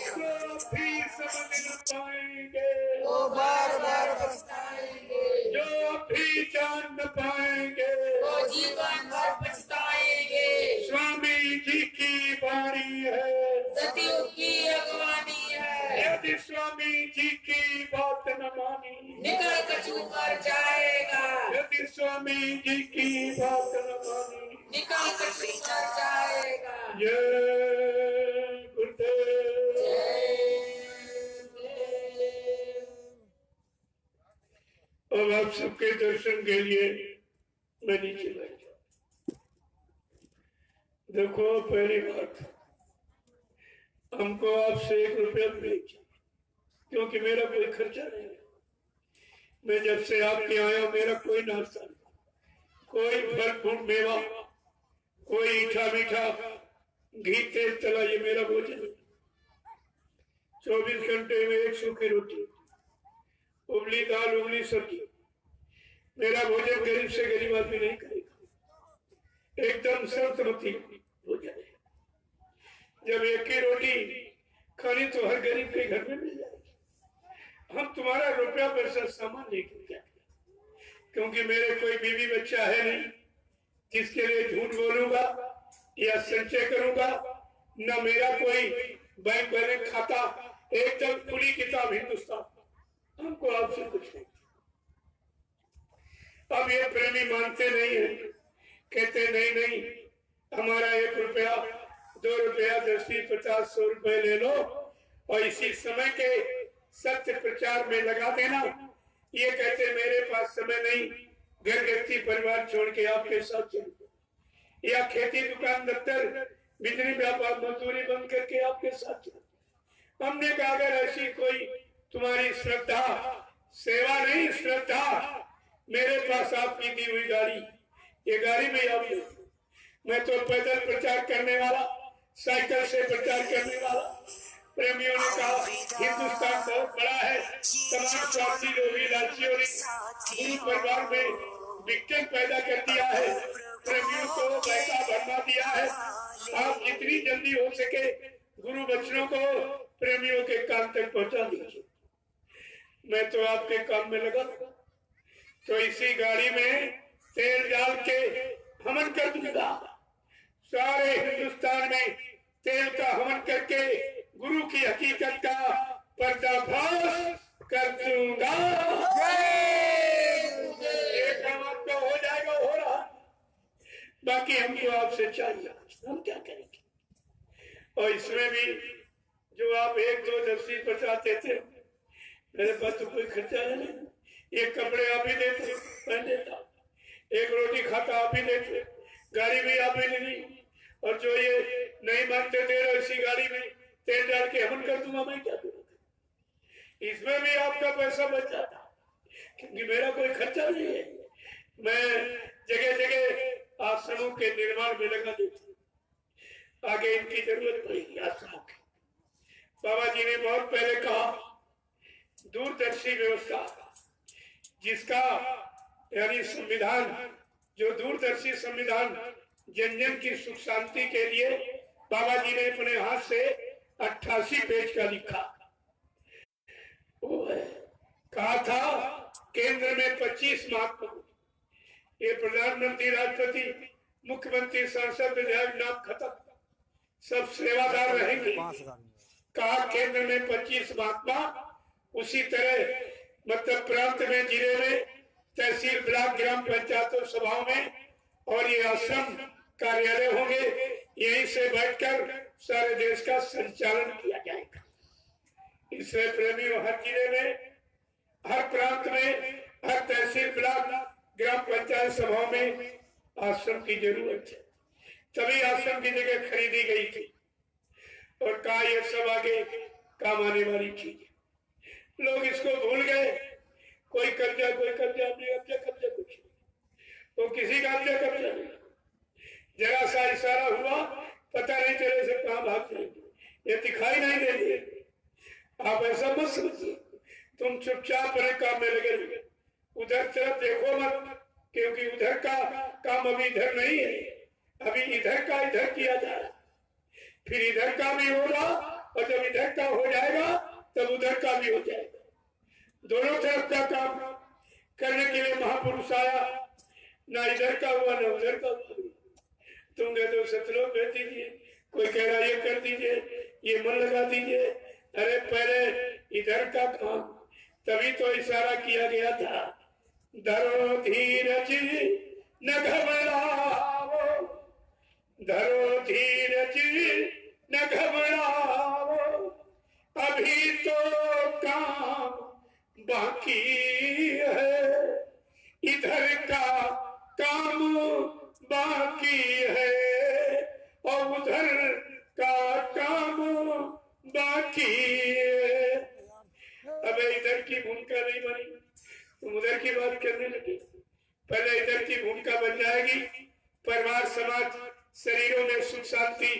जो भी समझ न पाएंगे वो बार बार पछताएंगे, जो भी जान न पाएंगे वो जीवन भर पछताएंगे। स्वामी जी की वाणी है, सतयुग की अगवानी है, यदि स्वामी जी की बात न मानी निकल कछू कर जाएगा, यदि स्वामी जी की बात न मानी निकल कछू कर जाएगा। जय गुरुदेव, जय गुरुदेव। अब आप सबके दर्शन के लिए मैं नीचे बैठ जाऊं। देखो पहली बात, हमको आपसे 1 रुपया भेज, क्योंकि मेरा कोई खर्चा नहीं है। मैं जब से आपके आया मेरा कोई नाश्ता नहीं, कोई फल फूल मेवा, कोई मीठा मीठा घी तेज तला, ये मेरा भोजन है। 24 घंटे में 1 सूखी रोटी, उबली दाल, उबली सब्जी, मेरा भोजन गरीब से गरीब आदमी नहीं करेगा, एकदम सर्वसम्मति भोजन है। जब एक ही रोटी खानी तो हर गरीब के घर में मिल जाएगी। हम तुम्हारा रुपया पैसा सामान लेके जाएंगे, क्योंकि मेरे कोई बीवी बच्चा है नहीं जिसके लिए झूठ बोलूंगा या संचय करूंगा, न मेरा कोई बैंक बैलेंस खाता, एकदम खुली किताब हिंदुस्तान। हमको आपसे कुछ नहीं। अब ये प्रेमी मानते नहीं है, कहते नहीं नहीं हमारा 1 रुपया 2 रुपया 10 50 100 रुपए ले लो और इसी समय के सत्य प्रचार में लगा देना। ये कहते मेरे पास समय नहीं, घर गृहस्थी परिवार छोड़ के आपके साथ चलूं, या खेती दुकान दफ्तर बिजली व्यापार मजदूरी बंद करके आपके साथ चलूं। हमने कहा अगर ऐसी कोई तुम्हारी श्रद्धा सेवा नहीं श्रद्धा। मेरे पास आपकी दी हुई गाड़ी, ये गाड़ी में आप, मैं तो पैदल प्रचार करने वाला, साइकिल से प्रचार करने वाला। प्रेमियों ने कहा हिंदुस्तान बहुत बड़ा है, तमाम स्वार्थी लोभी लालचियों ने गुरु परिवार में विघटन पैदा कर दिया है, प्रेमियों को पैसा भरना दिया है। आप जितनी जल्दी हो सके गुरु वचनों को प्रेमियों के कान तक पहुंचा दीजिए। मैं तो आपके काम में लगा, तो इसी गाड़ी में तेल डाल के हवन कर दूंगा। सारे हिंदुस्तान में तेल का हवन करके गुरु की हकीकत का पर्दाफाश कर दूंगा। एक काम आपका हो जाएगा, हो रहा। बाकी हमको आपसे चाहिए, हम क्या करेंगे। और इसमें भी जो आप 1-2 दर्शी बचाते थे, मेरे पास तो कोई खर्चा है नहीं। एक कपड़े आप ही देते, पहन देता, एक रोटी खाता आप ही देते, गाड़ी भी आप ही नहीं। और जो ये नहीं मानते दे रहे, इसी गाड़ी में तेल डाल के हवन कर दूंगा, मैं क्या करूँगा। इसमें भी आपका पैसा बच जाता, क्योंकि मेरा कोई खर्चा नहीं है। मैं जगह जगह आश्रमों के निर्माण में लगा देती, आगे इनकी जरूरत पड़ेगी आश्रमों की। बाबा जी ने बहुत पहले कहा दूरदर्शी व्यवस्था, जिसका यानी संविधान, जो दूरदर्शी संविधान जन जन की सुख शांति के लिए बाबा जी ने अपने हाथ से 88 पेज का लिखा। वो है, कहा था केंद्र में 25 महात्मा, ये प्रधानमंत्री, राष्ट्रपति, मुख्यमंत्री, सांसद, विधायक नाम खत्म, सब सेवादार रहेंगे। कहा केंद्र में 25 महात्मा, उसी तरह मतलब प्रांत में, जिले में, तहसील, ब्लॉक, ग्राम पंचायतों, सभाओं में, और ये आश्रम कार्यालय होंगे। यहीं से बैठकर सारे देश का संचालन किया जाएगा। इससे प्रेमियों, हर जिले में, हर प्रांत में, हर तहसील, ब्लॉक, ग्राम पंचायत सभाओं में आश्रम की जरूरत है। तभी आश्रम की जगह खरीदी गई थी और कहा यह सब आगे काम आने वाली चीज। लोग इसको भूल गए, कोई कब्जा, कोई कब्जा, अपने कब्जा कुछ नहीं, वो किसी का कब्जा नहीं। जरा सा इशारा हुआ, पता नहीं चले से कहां भाग जाएंगे, ये दिखाई नहीं देंगे। आप ऐसा मत समझिए, तुम चुपचाप अपने काम में लगे रहिए, उधर तरफ देखो मत, क्योंकि उधर का काम अभी इधर नहीं है, अभी इधर का इधर किया जा रहा, फिर इधर का भी होगा, और जब इधर का हो जाएगा तब उधर का भी हो जाएगा। दोनों तरफ का काम करने के लिए महापुरुष आया, ना इधर का हुआ ना उधर का हुआ। तुम कहते हो सतलोक भेज दीजिए, कोई कह रहा ये कर दीजिए, ये मन लगा दीजिए। अरे पहले इधर का काम, तभी तो इशारा किया गया था, धरो धीरज न घबराओ, धरो धीरज न घबराओ, अभी तो काम बाकी है, इधर का काम बाकी है, और उधर का काम बाकी है। अब इधर की भूमिका नहीं बनी, तुम उधर की बात करने लगे। पहले इधर की भूमिका बन जाएगी, परिवार, समाज, शरीरों में सुख शांति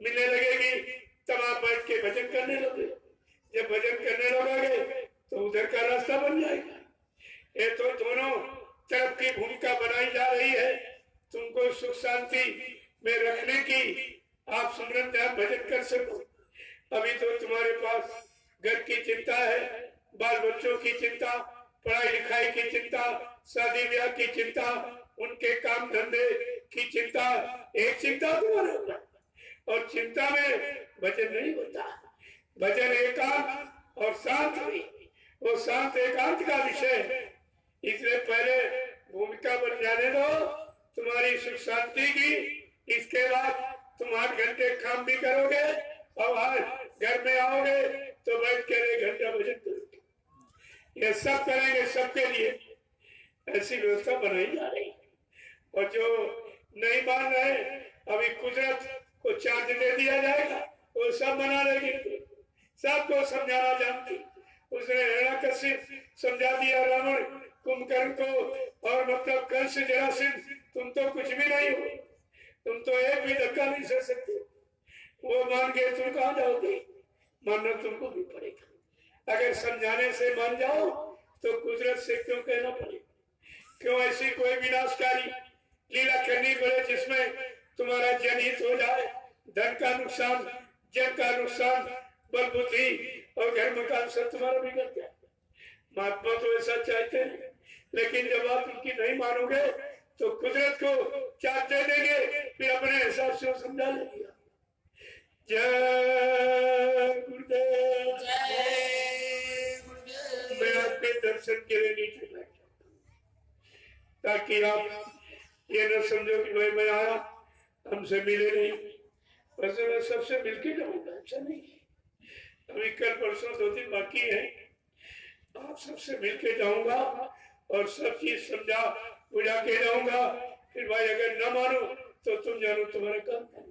मिलने लगेगी, तब आप बैठ के भजन करने लगे। जब भजन करने लगोगे तो उधर का रास्ता बन जाएगा। ये तो दोनों तरफ की भूमिका बनाई जा रही है, तुमको सुख शांति में रखने की, आप सुमरन ध्यान भजन कर सको। अभी तो तुम्हारे पास घर की चिंता है, बाल बच्चों की चिंता, पढ़ाई लिखाई की चिंता, शादी ब्याह की चिंता, उनके काम धंधे की चिंता, एक चिंता तुम्हारे ऊपर। और चिंता में भजन नहीं होता। भजन एकांत और शांत हुई, वो शांत एकांत का विषय है। इसलिए पहले भूमिका बन जाने दो तुम्हारी सुख शांति की, इसके बाद तुम 8 घंटे काम भी करोगे और घर में आओगे तो बैठ कर 1 घंटा भजन करोगे। ये सब करेंगे, सबके लिए ऐसी व्यवस्था बनाई जा रही है। और जो नहीं मान रहे, अभी कुदरत को चार्ज दे दिया जाएगा, वो सब बना लेगी, सबको समझाना जानती, उसने हिरण्यकशिप समझा दिया रावण कुंभकर्ण को, और मतलब कंस जरासंध, तुम तो कुछ भी नहीं हो, तुम तो एक भी धक्का नहीं सह सकते। वो मान गए, तुम कहाँ जाओगे, मानना तुमको भी पड़ेगा। अगर समझाने से मान जाओ तो कुदरत से क्यों कहना पड़ेगा? क्यों ऐसी कोई विनाशकारी लीला करनी पड़े जिसमें तुम्हारा जनहित हो जाए, धन का नुकसान, जन का नुकसान, बल बुद्धि और घर मकान सब तुम्हारा बिगड़ गया। महात्मा तो ऐसा चाहते हैं, लेकिन जब आप उनकी नहीं मानोगे तो कुदरत को चाट दे देंगे, फिर अपने हिसाब से समझा लेंगे। जय गुरुदेव, मैं आपके दर्शन के लिए नीचे बैठा ताकि आप ये न समझो कि भाई मैं आया हमसे मिले नहीं, बस मैं सबसे मिलके जाऊंगा, ऐसा नहीं। अभी कल परसों 2 दिन बाकी है, आप सबसे मिलके जाऊंगा और सब चीज समझा बुझा के जाऊंगा। फिर भाई अगर न मानो तो तुम जानो तुम्हारा काम है।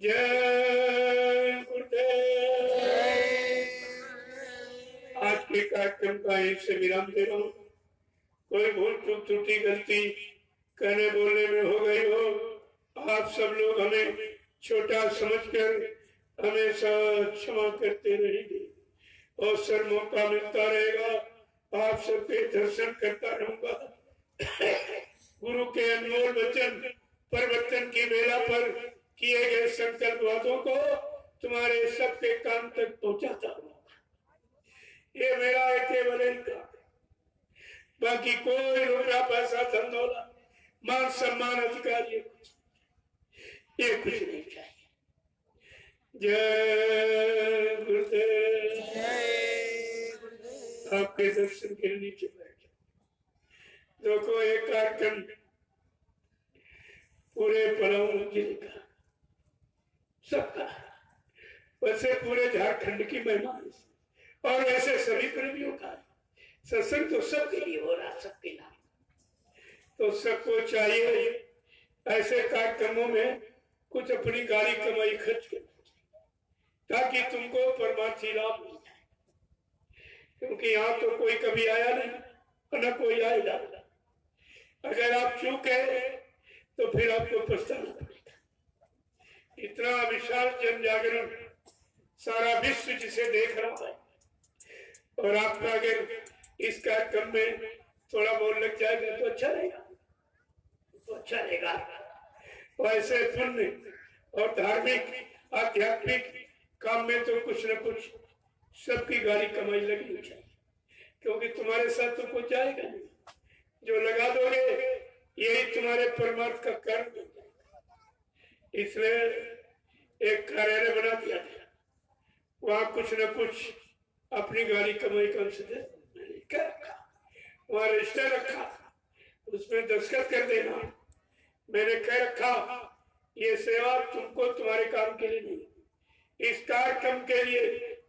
जय गुरुदेव। आज के कार्यक्रम का एक से विराम दे रहा हूँ। कोई भूल चूक त्रुटि गलती कहने बोलने में हो गई हो, आप सब लोग हमें छोटा समझकर हमेशा क्षमा करते रहेंगे और सर मौका मिलता रहेगा आप सबके दर्शन करता रहूंगा। गुरु के अनमोल वचन परिवर्तन की वेला पर किए गए संकल्प वादों को तुम्हारे सबके काम तक पहुंचाता रहूंगा। ये मेरा केवल एक काम, बाकी कोई रुपया पैसा धन दौलत मान सम्मान अधिकार ये कुछ नहीं चाहिए। जय गुरुदेव। आपके दर्शन के नीचे बैठ देखो, एक कार्यक्रम पूरे पलामू जिले का सबका, वैसे पूरे झारखंड की महिमा और वैसे सभी प्रेमियों का सत्संग तो सबके लिए हो रहा, सबके नाम। तो सबको चाहिए ऐसे कार्यक्रमों में कुछ अपनी गाड़ी कमाई खर्च करना ताकि तुमको परमार्थी लाभ मिल जाए, क्योंकि यहाँ तो कोई कभी आया नहीं और न कोई आएगा। अगर आप चूक गए तो फिर आपको पछताना पड़ेगा। इतना विशाल जन जागरण सारा विश्व जिसे देख रहा है, और आपका अगर इस कार्यक्रम में थोड़ा बोल लग जाएगा तो अच्छा रहेगा, तो अच्छा रहेगा। वैसे पुण्य और धार्मिक आध्यात्मिक काम में तो कुछ न कुछ सबकी गाड़ी कमाई लगनी चाहिए, क्योंकि तुम्हारे साथ तो कुछ जाएगा नहीं। जो लगा दोगे यही तुम्हारे परमार्थ का कारण बन जाएगा। इसलिए एक कार्यालय बना दिया गया, वहां कुछ न कुछ अपनी गाड़ी कमाई का अंश कर रखा, वहां रजिस्टर रखा, उसमें दस्तखत कर देना। मैंने कह रखा ये सेवा तुमको तुम्हारे काम के लिए नहीं, इस कार्यक्रम के लिए,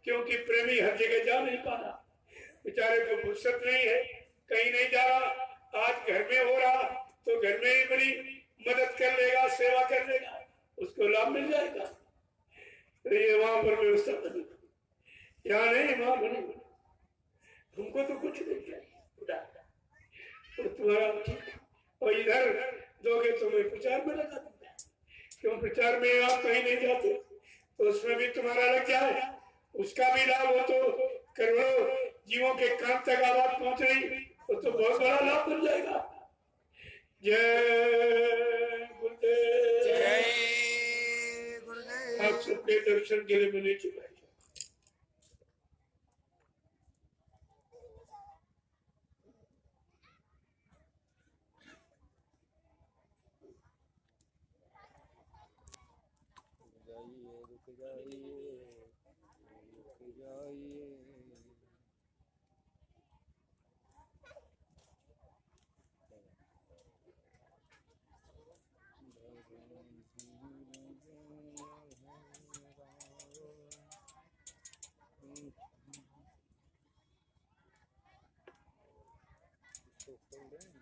क्योंकि प्रेमी हर जगह जा नहीं पा रहा, बेचारे को फुर्सत नहीं है, कहीं नहीं जा रहा। आज घर में हो रहा तो घर में ही बड़ी मदद कर लेगा, सेवा कर लेगा, उसको लाभ मिल जाएगा। तो ये वहां पर व्यवस्था बनी, यहाँ नहीं वहां बनी। तुमको तो कुछ नहीं चाहिए, तो तुम्हारा और इधर दोगे तो मैं प्रचार में लगा दूंगा, क्यों प्रचार में आप कहीं नहीं जाते तो उसमें भी तुम्हारा लग जाए, उसका भी लाभ हो तो करोड़ों जीवों के काम तक आवाज पहुंच रही तो बहुत बड़ा लाभ बन जाएगा। जय गुरुदेव। जय गुरुदेव। आप सबके दर्शन के लिए मैंने चुका। रुक जाइए तो